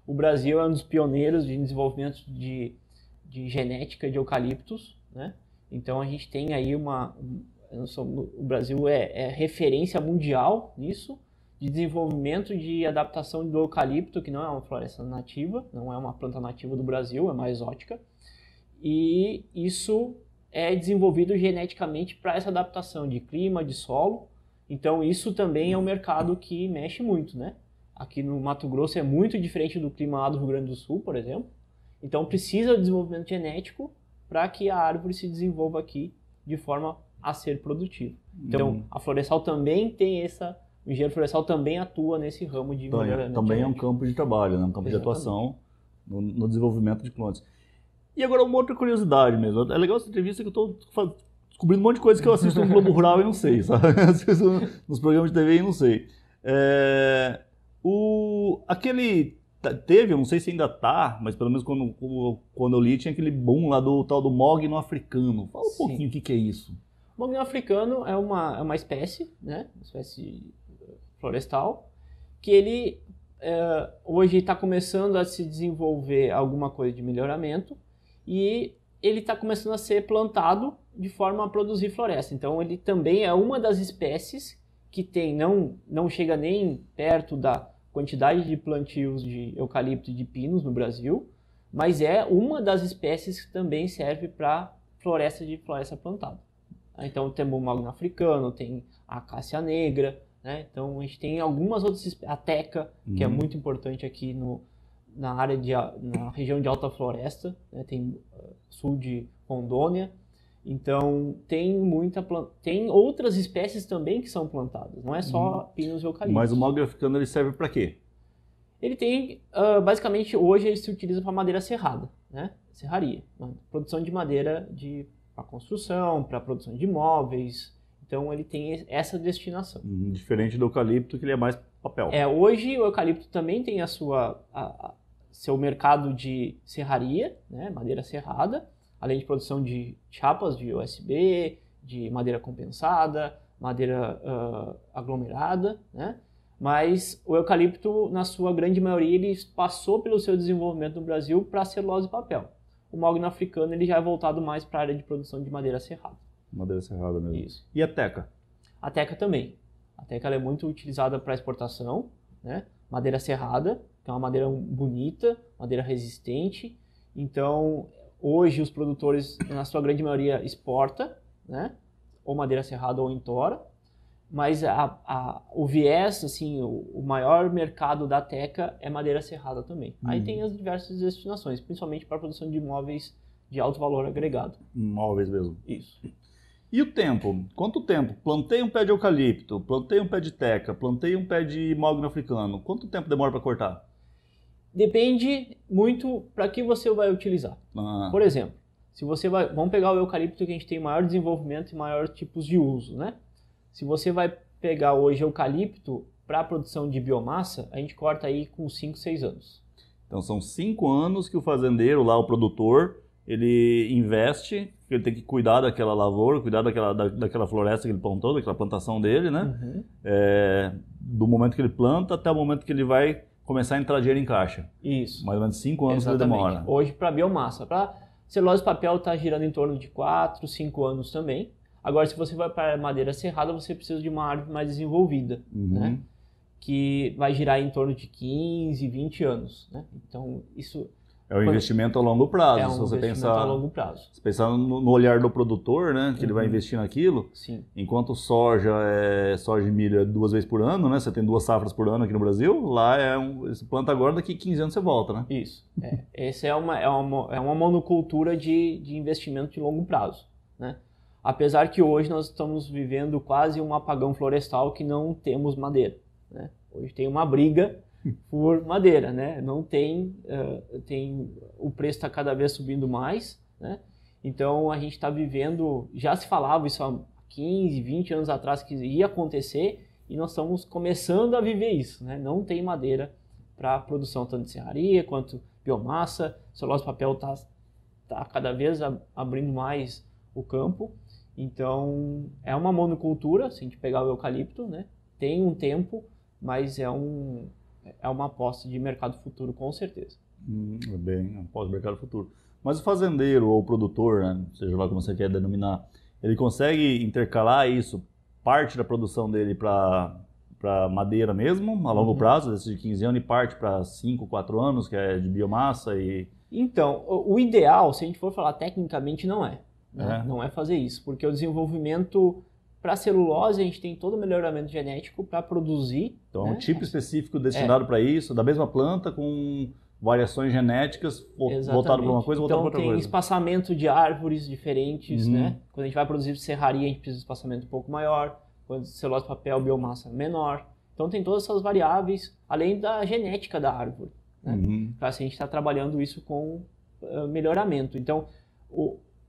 o Brasil é um dos pioneiros de desenvolvimento de genética de eucaliptos, né? Então a gente tem aí o Brasil é referência mundial nisso, de desenvolvimento de adaptação do eucalipto, que não é uma floresta nativa, não é uma planta nativa do Brasil, é uma exótica, e isso é desenvolvido geneticamente para essa adaptação de clima, de solo. Então isso também é um mercado que mexe muito, né? Aqui no Mato Grosso é muito diferente do clima lá do Rio Grande do Sul, por exemplo. Então precisa de desenvolvimento genético para que a árvore se desenvolva aqui de forma a ser produtiva. Então a florestal também tem essa o engenheiro florestal também atua nesse ramo de melhoramento Também é um genético. campo de trabalho, né? Um campo de Exatamente. atuação no desenvolvimento de plantas. E agora uma outra curiosidade mesmo. É legal essa entrevista que eu estou descobrindo um monte de coisa que eu assisto no Globo Rural e não sei, sabe? Assisto nos programas de TV e não sei. Teve, eu não sei se ainda tá, mas pelo menos quando eu li, tinha aquele boom lá do tal do mogno africano. Fala um pouquinho o que é isso. O mogno africano é uma espécie, né? Uma espécie florestal, que ele hoje está começando a se desenvolver alguma coisa de melhoramento e ele está começando a ser plantado de forma a produzir floresta. Então ele também é uma das espécies que não chega nem perto da quantidade de plantios de eucalipto e de pinos no Brasil, mas é uma das espécies que também serve para floresta plantada. Então tem o mogno africano, tem a acácia negra, né? Então a gente tem algumas outras espécies, a teca, que é muito importante aqui na região de alta floresta, né? Tem sul de Rondônia. Então tem tem outras espécies também que são plantadas, não é só pinos e eucaliptos. Mas o mogno africano ele serve para quê? Ele tem, basicamente, hoje ele se utiliza para madeira serrada, né? Serraria, né? Produção de madeira para construção, para produção de imóveis. Então ele tem essa destinação. Diferente do eucalipto, que ele é mais papel. Hoje o eucalipto também tem seu mercado de serraria, né? Madeira serrada, além de produção de chapas de USB, de madeira compensada, madeira aglomerada, né? Mas o eucalipto, na sua grande maioria, ele passou pelo seu desenvolvimento no Brasil para celulose e papel. O mogno africano ele já é voltado mais para a área de produção de madeira serrada. Madeira serrada mesmo. Isso. E a teca? A teca também. A teca ela é muito utilizada para exportação, né? Madeira serrada, que é uma madeira bonita, madeira resistente. Então, hoje os produtores, na sua grande maioria, exportam, né? Ou madeira serrada ou em tora. Mas o viés, assim, o maior mercado da teca é madeira serrada também. Aí tem as diversas destinações, principalmente para a produção de imóveis de alto valor agregado. Imóveis mesmo. Isso. E o tempo? Quanto tempo? Plantei um pé de eucalipto, plantei um pé de teca, plantei um pé de mogno africano. Quanto tempo demora para cortar? Depende muito para que você vai utilizar. Por exemplo, se você vamos pegar o eucalipto que a gente tem maior desenvolvimento e maior tipos de uso, né? Se você vai pegar hoje eucalipto para a produção de biomassa, a gente corta aí com 5, 6 anos. Então são 5 anos que o fazendeiro lá, o produtor, ele investe, ele tem que cuidar daquela lavoura, cuidar daquela floresta que ele plantou, daquela plantação dele, né? Do momento que ele planta até o momento que ele vai começar a entrar dinheiro em caixa. Isso. Mais ou menos 5 anos que ele demora. Hoje para biomassa. Para celulose e papel está girando em torno de 4, 5 anos também. Agora, se você vai para madeira serrada, você precisa de uma árvore mais desenvolvida, né? Que vai girar em torno de 15, 20 anos, né? Então, isso... É um investimento a longo prazo. É um investimento a longo prazo. Se pensar no olhar do produtor, né? Que ele vai investir naquilo. Sim. Enquanto soja e milho é 2 vezes por ano, né? Você tem 2 safras por ano aqui no Brasil. Lá você planta agora, daqui 15 anos você volta, né? Isso. Essa é uma monocultura de investimento de longo prazo, né? Apesar que hoje nós estamos vivendo quase um apagão florestal que não temos madeira, né? Hoje tem uma briga por madeira, né? Não tem, o preço está cada vez subindo mais, né? Então a gente está vivendo, já se falava isso há 15, 20 anos atrás que ia acontecer e nós estamos começando a viver isso, né? Não tem madeira para produção tanto de serraria quanto biomassa, celulose e papel está cada vez abrindo mais o campo. Então, é uma monocultura, se a gente pegar o eucalipto, né? Tem um tempo, mas é uma aposta de mercado futuro, com certeza. Bem, aposta de mercado futuro. Mas o fazendeiro ou o produtor, né? Seja lá como você quer denominar, ele consegue intercalar isso, parte da produção dele para madeira mesmo, a longo prazo, desses de 15 anos, e parte para 5, 4 anos, que é de biomassa e... Então, o ideal, se a gente for falar tecnicamente, não é. Né? Não é fazer isso, porque o desenvolvimento para celulose a gente tem todo o melhoramento genético para produzir. Então, né? um tipo específico destinado para isso, da mesma planta, com variações genéticas voltado para uma coisa, voltado para outra coisa. Então, tem espaçamento de árvores diferentes, né? Quando a gente vai produzir serraria, a gente precisa de espaçamento um pouco maior. Quando celulose, papel, biomassa, menor. Então tem todas essas variáveis, além da genética da árvore. Né? Uhum. Então, assim, a gente está trabalhando isso com melhoramento. Então,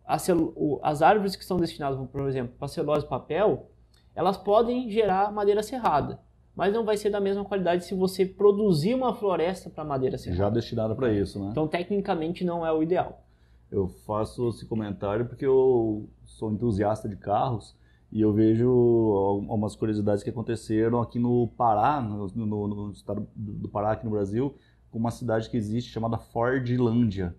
as árvores que são destinadas, por exemplo, para celulose e papel, elas podem gerar madeira serrada, mas não vai ser da mesma qualidade se você produzir uma floresta para madeira serrada. Já destinada para isso, né? Então, tecnicamente, não é o ideal. Eu faço esse comentário porque eu sou entusiasta de carros e eu vejo algumas curiosidades que aconteceram aqui no Pará, no estado do Pará, aqui no Brasil, com uma cidade que existe chamada Fordlândia.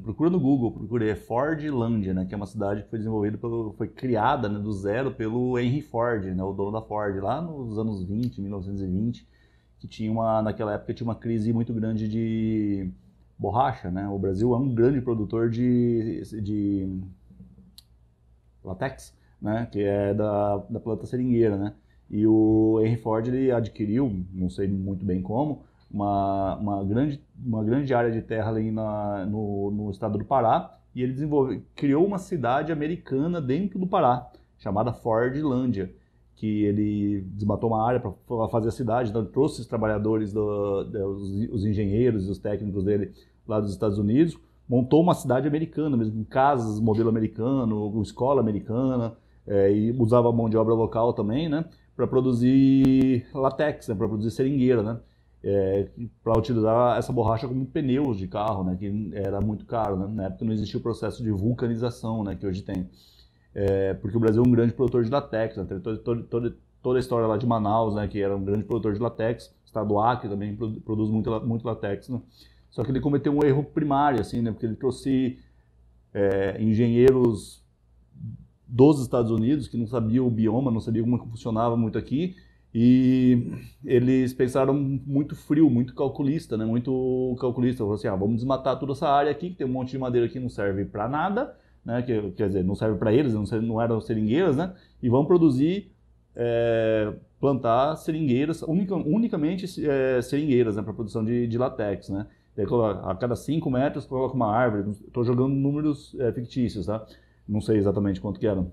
Procura no Google, procure Fordlândia, né, que é uma cidade que foi desenvolvida, foi criada, né, do zero pelo Henry Ford, né, o dono da Ford, lá nos anos 20, 1920, que naquela época tinha uma crise muito grande de borracha, né? O Brasil é um grande produtor de látex, né, que é da planta seringueira, né? E o Henry Ford ele adquiriu, não sei muito bem como, uma grande área de terra ali no estado do Pará, e ele criou uma cidade americana dentro do Pará, chamada Fordlândia, que ele desmatou uma área para fazer a cidade, então trouxe os trabalhadores, os engenheiros e os técnicos dele lá dos Estados Unidos, montou uma cidade americana, mesmo casas, modelo americano, escola americana, e usava mão de obra local também, né, para produzir látex, né, para produzir seringueira, né, para utilizar essa borracha como pneus de carro, né, que era muito caro, né, na época não existia o processo de vulcanização, né, que hoje tem, porque o Brasil é um grande produtor de látex, né, tem toda a história lá de Manaus, né, que era um grande produtor de látex, o estado do Acre também produz muito látex, né. Só que ele cometeu um erro primário, assim, né, porque ele trouxe engenheiros dos Estados Unidos que não sabiam o bioma, não sabiam como funcionava muito aqui, e eles pensaram muito frio, muito calculista, né, falaram assim, vamos desmatar toda essa área aqui, que tem um monte de madeira que não serve para nada, né, quer dizer, não serve para eles, não eram seringueiras, né, e vamos plantar seringueiras, unicamente seringueiras, né, para produção de látex, né. A cada 5 metros coloca uma árvore, estou jogando números fictícios, tá? Não sei exatamente quanto que era.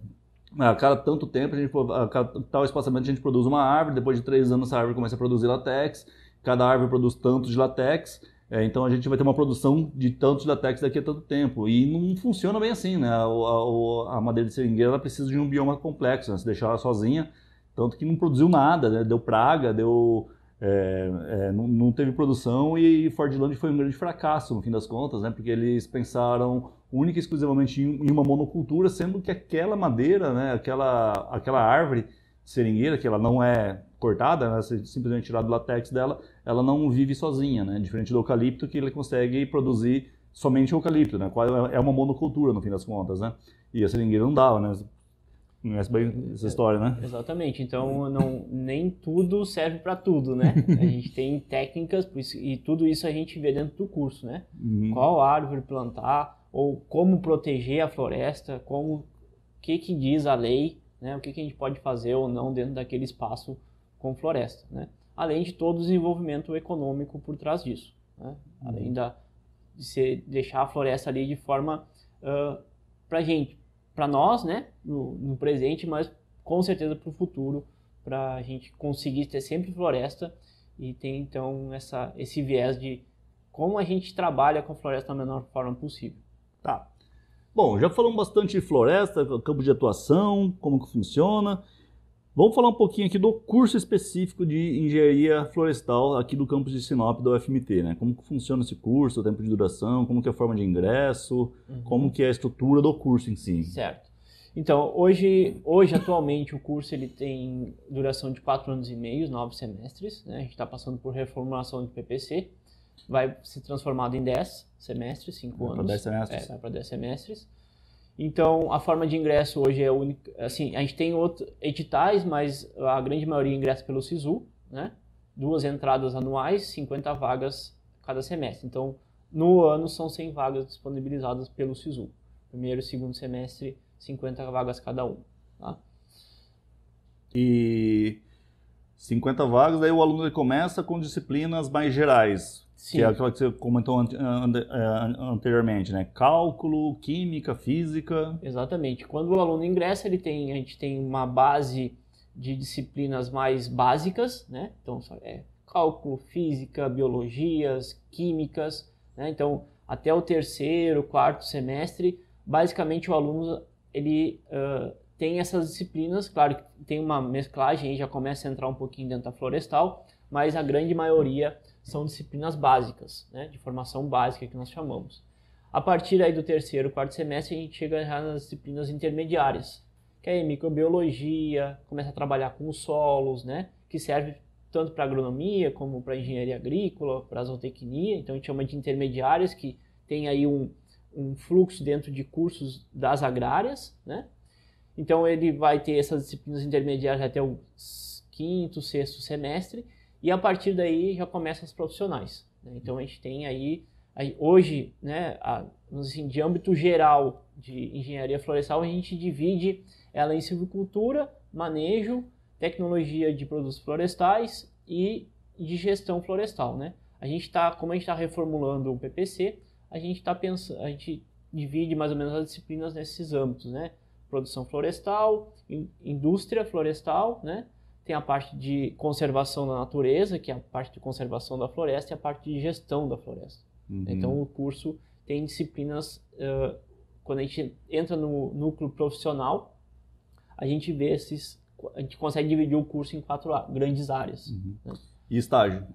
A cada tanto tempo, a cada tal espaçamento, a gente produz uma árvore, depois de 3 anos essa árvore começa a produzir látex, cada árvore produz tanto de látex, então a gente vai ter uma produção de tanto de látex daqui a tanto tempo. E não funciona bem assim, né? A madeira de seringueira ela precisa de um bioma complexo, né? Se deixar ela sozinha, tanto que não produziu nada, né? Deu praga, não teve produção, e Fordlândia foi um grande fracasso no fim das contas, né? Porque eles pensaram única e exclusivamente em uma monocultura, sendo que aquela madeira, né? aquela árvore seringueira, que ela não é cortada, né? Você simplesmente tirar do látex dela, ela não vive sozinha, né? Diferente do eucalipto, que ele consegue produzir somente eucalipto, né? É uma monocultura no fim das contas, né? E a seringueira não dava, né? Conhece bem essa história, né? Exatamente. Então, nem tudo serve para tudo, né? A gente tem técnicas, e tudo isso a gente vê dentro do curso, né? Uhum. Qual árvore plantar, ou como proteger a floresta, o que diz a lei, né? O que a gente pode fazer ou não dentro daquele espaço com floresta, né? Além de todo o desenvolvimento econômico por trás disso, né? Além de deixar a floresta ali de forma para nós, né, no presente, mas com certeza para o futuro, para a gente conseguir ter sempre floresta e ter então esse viés de como a gente trabalha com a floresta da menor forma possível. Tá. Bom, já falamos bastante de floresta, campo de atuação, como que funciona. Vamos falar um pouquinho aqui do curso específico de engenharia florestal aqui do campus de Sinop da UFMT, né? Como que funciona esse curso, o tempo de duração, como que é a forma de ingresso, como que é a estrutura do curso em si. Certo. Então, hoje atualmente, o curso ele tem duração de 4 anos e meio, 9 semestres, né? A gente está passando por reformulação de PPC, vai se transformar em 10 semestres, 5 anos. Para 10 semestres. Vai para 10 semestres. Então, a forma de ingresso hoje é única. Assim, a gente tem outros editais, mas a grande maioria ingressa pelo SISU, né? 2 entradas anuais, 50 vagas cada semestre. Então, no ano são 100 vagas disponibilizadas pelo SISU. Primeiro e segundo semestre, 50 vagas cada um. Tá? E 50 vagas, daí o aluno ele começa com disciplinas mais gerais. Sim. Que é aquela que você comentou anteriormente, né? Cálculo, química, física. Exatamente. Quando o aluno ingressa, a gente tem uma base de disciplinas mais básicas, né? Então, cálculo, física, biologias, químicas, né? Então, até o terceiro, quarto semestre, basicamente o aluno ele tem essas disciplinas, claro que tem uma mesclagem, aí já começa a entrar um pouquinho dentro da florestal, mas a grande maioria são disciplinas básicas, né? De formação básica que nós chamamos. A partir aí do terceiro, quarto semestre, a gente chega já nas disciplinas intermediárias, que é microbiologia, começa a trabalhar com os solos, né? Que serve tanto para agronomia como para engenharia agrícola, para zootecnia. Então a gente chama de intermediárias, que tem aí um fluxo dentro de cursos das agrárias, né? Então ele vai ter essas disciplinas intermediárias até o quinto, sexto semestre, e a partir daí já começam as profissionais, né? Então a gente tem aí hoje, né, assim, de âmbito geral de engenharia florestal, a gente divide ela em silvicultura, manejo, tecnologia de produtos florestais e de gestão florestal, né? Como a gente está reformulando o PPC, a gente divide mais ou menos as disciplinas nesses âmbitos, né? Produção florestal, indústria florestal, né? Tem a parte de conservação da natureza, que é a parte de conservação da floresta, e a parte de gestão da floresta. Uhum. Então o curso tem disciplinas, quando a gente entra no núcleo profissional, a gente consegue dividir o curso em 4 grandes áreas. Uhum. Né? E estágio?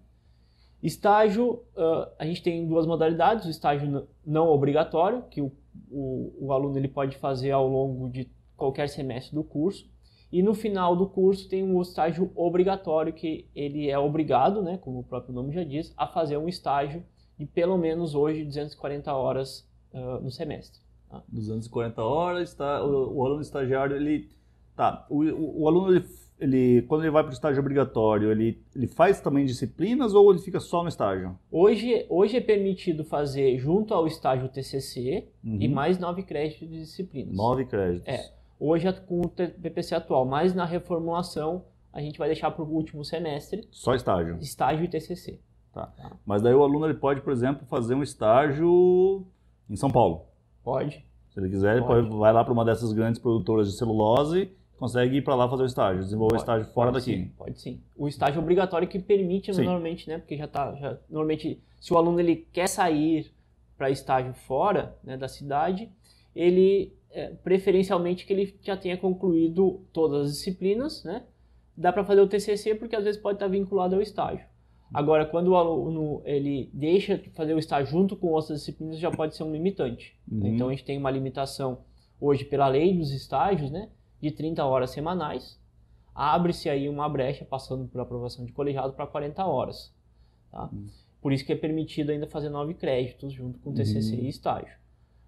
Estágio, a gente tem 2 modalidades, o estágio não obrigatório, que o aluno ele pode fazer ao longo de qualquer semestre do curso, e no final do curso tem um estágio obrigatório, que ele é obrigado, né, como o próprio nome já diz, a fazer um estágio de pelo menos hoje 240 horas no semestre. Tá? 240 horas, o aluno estagiário, o aluno, quando ele vai para o estágio obrigatório, ele faz também disciplinas ou ele fica só no estágio? Hoje é permitido fazer junto ao estágio TCC e mais 9 créditos de disciplinas. 9 créditos. Hoje com o PPC atual, mas na reformulação a gente vai deixar para o último semestre. Só estágio? Estágio e TCC. Tá. Mas daí o aluno ele pode, por exemplo, fazer um estágio em São Paulo? Pode. Se ele quiser, ele vai lá para uma dessas grandes produtoras de celulose, consegue ir para lá fazer o estágio, desenvolver o estágio fora daqui. Sim, pode sim. O estágio obrigatório que permite normalmente, né? Porque normalmente, se o aluno ele quer sair para estágio fora, né, da cidade, ele preferencialmente que ele já tenha concluído todas as disciplinas, né? Dá para fazer o TCC porque às vezes pode estar vinculado ao estágio. Agora, quando o aluno ele deixa de fazer o estágio junto com outras disciplinas, já pode ser um limitante. Uhum. Então, a gente tem uma limitação hoje pela lei dos estágios, né, de 30 horas semanais. Abre-se aí uma brecha, passando por aprovação de colegiado, para 40 horas. Tá? Uhum. Por isso que é permitido ainda fazer 9 créditos junto com TCC e estágio.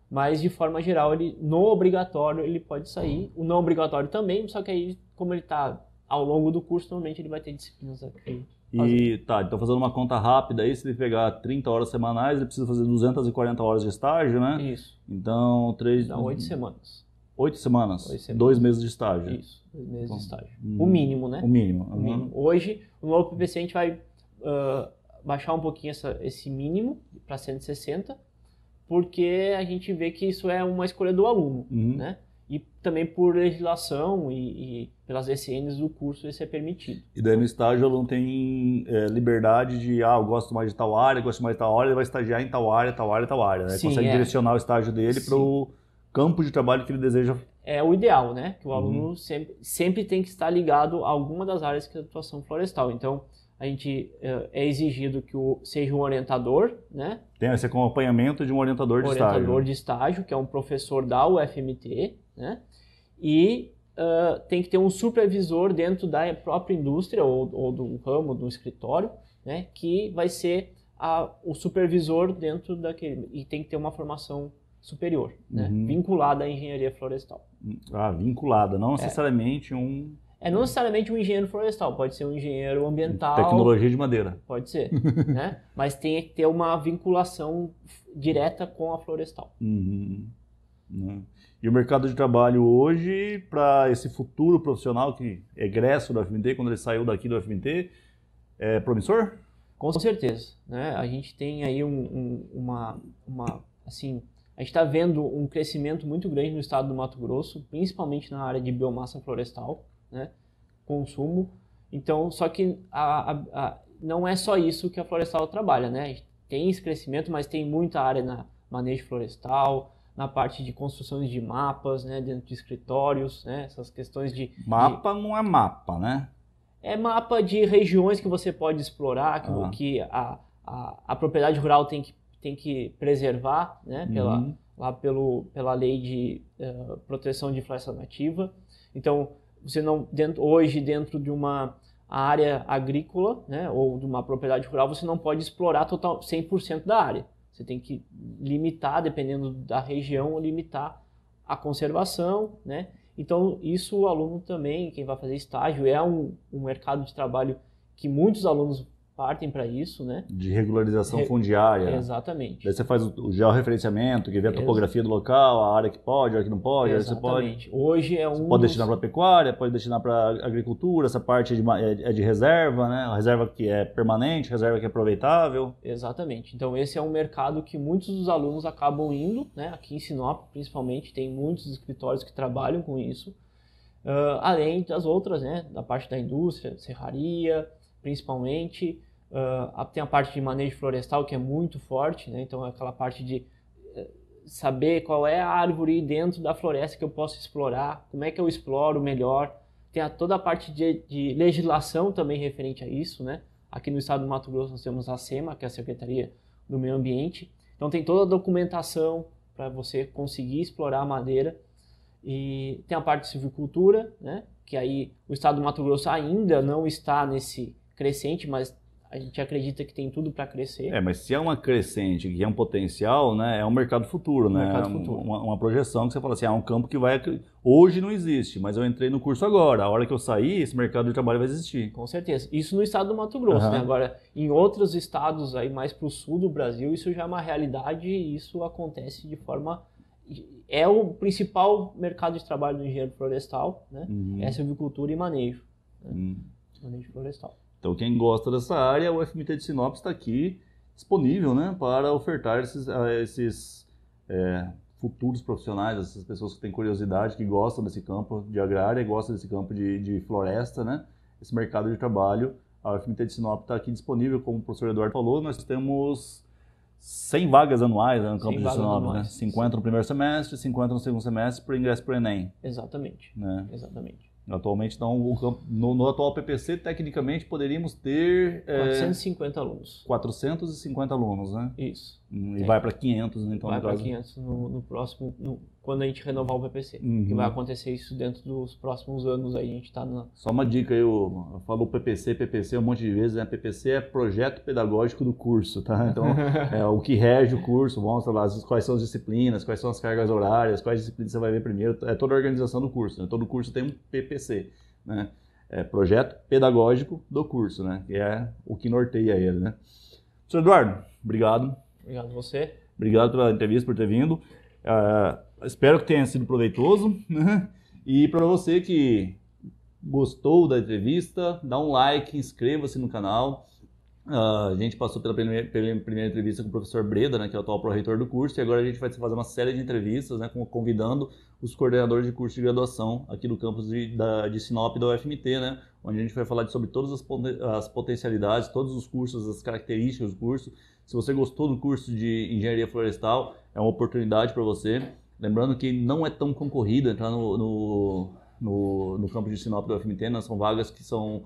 Mas, de forma geral, no obrigatório ele pode sair. O não obrigatório também, só que aí, como ele está ao longo do curso, normalmente ele vai ter disciplinas aqui. Então fazendo uma conta rápida aí, se ele pegar 30 horas semanais, ele precisa fazer 240 horas de estágio, né? Isso. Então, Dá 8 semanas. 8 semanas? 2 meses de estágio. Isso, 2 meses de estágio. O mínimo, né? O mínimo. O mínimo. Hoje, no novo PPC, a gente vai baixar um pouquinho esse mínimo para 160, porque a gente vê que isso é uma escolha do aluno, né? E também por legislação e pelas DCNs do curso isso é permitido. E daí no estágio o aluno tem liberdade de, eu gosto mais de tal área, gosto mais de tal área, ele vai estagiar em tal área, né? Sim, consegue direcionar o estágio dele para o campo de trabalho que ele deseja. É o ideal, né? Que o aluno sempre tem que estar ligado a alguma das áreas que é a atuação florestal. Então, a gente é exigido que seja um orientador, né? Tem esse acompanhamento de um orientador de estágio. Orientador de estágio, que é um professor da UFMT, né? E tem que ter um supervisor dentro da própria indústria ou do ramo, do escritório, né? Que vai ser o supervisor dentro daquele... E tem que ter uma formação superior, né? Vinculada à engenharia florestal. Vinculada, não necessariamente não necessariamente um engenheiro florestal, pode ser um engenheiro ambiental. Tecnologia de madeira. Pode ser, né? Mas tem que ter uma vinculação direta com a florestal. E o mercado de trabalho hoje, para esse futuro profissional que é egresso da UFMT, quando ele saiu daqui da UFMT, é promissor? Com certeza, né? A gente tem aí assim, a gente está vendo um crescimento muito grande no estado do Mato Grosso, principalmente na área de biomassa florestal, né? consumo. Então, só que não é só isso que a Florestal trabalha, né? Tem esse crescimento, mas tem muita área na manejo florestal, na parte de construções de mapas, né, dentro de escritórios, né, essas questões de... Mapa não é mapa, né? É mapa de regiões que você pode explorar, que a propriedade rural tem que preservar, né, pela lei de proteção de floresta nativa. Então, você não, hoje, dentro de uma área agrícola, né, ou de uma propriedade rural, você não pode explorar 100% da área. Você tem que limitar, dependendo da região, limitar a conservação, né? Então, isso o aluno também, quem vai fazer estágio, é um mercado de trabalho que muitos alunos partem para isso, né? De regularização fundiária. Exatamente. Daí você faz o georreferenciamento, que vê a topografia do local, a área que pode, a área que não pode, a área que você pode. Hoje é você pode destinar para pecuária, pode destinar para agricultura, essa parte é de reserva, né? A reserva que é permanente, reserva que é aproveitável. Exatamente. Então esse é um mercado que muitos dos alunos acabam indo, né? Aqui em Sinop, principalmente, tem muitos escritórios que trabalham com isso. Além das outras, né? Da parte da indústria, serraria, principalmente. Tem a parte de manejo florestal, que é muito forte, né? Então é aquela parte de saber qual é a árvore dentro da floresta que eu posso explorar, como é que eu exploro melhor. Tem toda a parte de legislação também referente a isso, né? Aqui no estado do Mato Grosso nós temos a SEMA, que é a Secretaria do Meio Ambiente. Então tem toda a documentação para você conseguir explorar a madeira. E tem a parte de silvicultura, né? Que aí o estado do Mato Grosso ainda não está nesse crescente, mas a gente acredita que tem tudo para crescer. Mas se é uma crescente, que é um potencial, né, é um mercado futuro, né? Uma projeção que você fala assim, é um campo que vai... Hoje não existe, mas eu entrei no curso agora. A hora que eu sair, esse mercado de trabalho vai existir. Com certeza. Isso no estado do Mato Grosso, né? Agora, em outros estados aí mais para o sul do Brasil, isso já é uma realidade e isso acontece de forma... É o principal mercado de trabalho do engenheiro florestal, né? É silvicultura e manejo. Né? Manejo florestal. Então, quem gosta dessa área, o UFMT de Sinop está aqui disponível, né, para ofertar esses futuros profissionais, essas pessoas que têm curiosidade, que gostam desse campo de agrária, gostam desse campo de floresta, né, esse mercado de trabalho. A UFMT de Sinop está aqui disponível, como o professor Eduardo falou, nós temos 100 vagas anuais, né, no campo de Sinop, né? 50 no primeiro semestre, 50 no segundo semestre, por ingresso para o Enem. Exatamente, né? Exatamente. Atualmente, então, no atual PPC, tecnicamente, poderíamos ter... 450 alunos. 450 alunos, né? Isso. E vai para 500, né? Então, vai para 500 no próximo... quando a gente renovar o PPC. Que vai acontecer isso dentro dos próximos anos. Aí a gente está na... Só uma dica aí, eu falo PPC um monte de vezes, né? PPC é Projeto Pedagógico do Curso, tá? Então, é o que rege o curso, mostra lá quais são as disciplinas, quais são as cargas horárias, quais disciplinas você vai ver primeiro, é toda a organização do curso, né? Todo curso tem um PPC, né? É Projeto Pedagógico do Curso, né? Que é o que norteia ele, né? Professor Eduardo, obrigado. Obrigado a você. Obrigado pela entrevista, por ter vindo. Espero que tenha sido proveitoso, né? E para você que gostou da entrevista, dá um like, inscreva-se no canal. A gente passou pela primeira entrevista com o professor Breda, né, que é o atual pró-reitor do curso, e agora a gente vai fazer uma série de entrevistas, né, convidando os coordenadores de curso de graduação aqui do campus de Sinop da UFMT, né, onde a gente vai falar sobre todas as potencialidades, todos os cursos, as características do curso. Se você gostou do curso de Engenharia Florestal, é uma oportunidade para você. Lembrando que não é tão concorrido entrar no campus de Sinop da UFMT, né? São vagas que são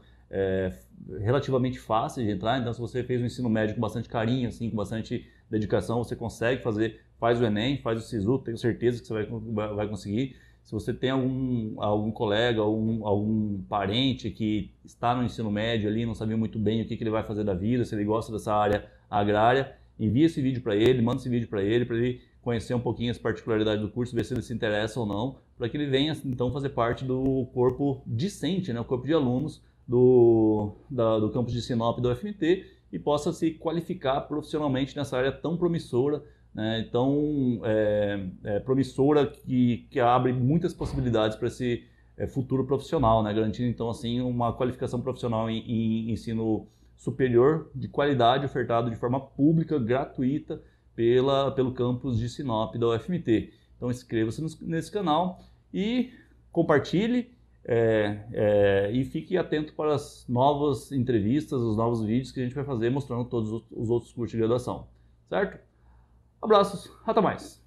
relativamente fáceis de entrar, então se você fez um ensino médio com bastante carinho, assim, com bastante dedicação, você consegue fazer, faz o Enem, faz o SISU, tenho certeza que você vai conseguir. Se você tem algum colega, algum parente que está no ensino médio ali, não sabia muito bem o que ele vai fazer da vida, se ele gosta dessa área agrária, envia esse vídeo para ele, manda esse vídeo para ele conhecer um pouquinho as particularidades do curso, ver se ele se interessa ou não, para que ele venha então fazer parte do corpo discente, né, o corpo de alunos do campus de Sinop da UFMT e possa se qualificar profissionalmente nessa área tão promissora, né, tão promissora que abre muitas possibilidades para esse futuro profissional, né, garantindo então assim uma qualificação profissional em ensino superior de qualidade ofertado de forma pública, gratuita pelo campus de Sinop da UFMT. Então inscreva-se nesse canal e compartilhe, E fique atento para as novas entrevistas, os novos vídeos que a gente vai fazer mostrando todos os outros cursos de graduação, certo? Abraços, até mais!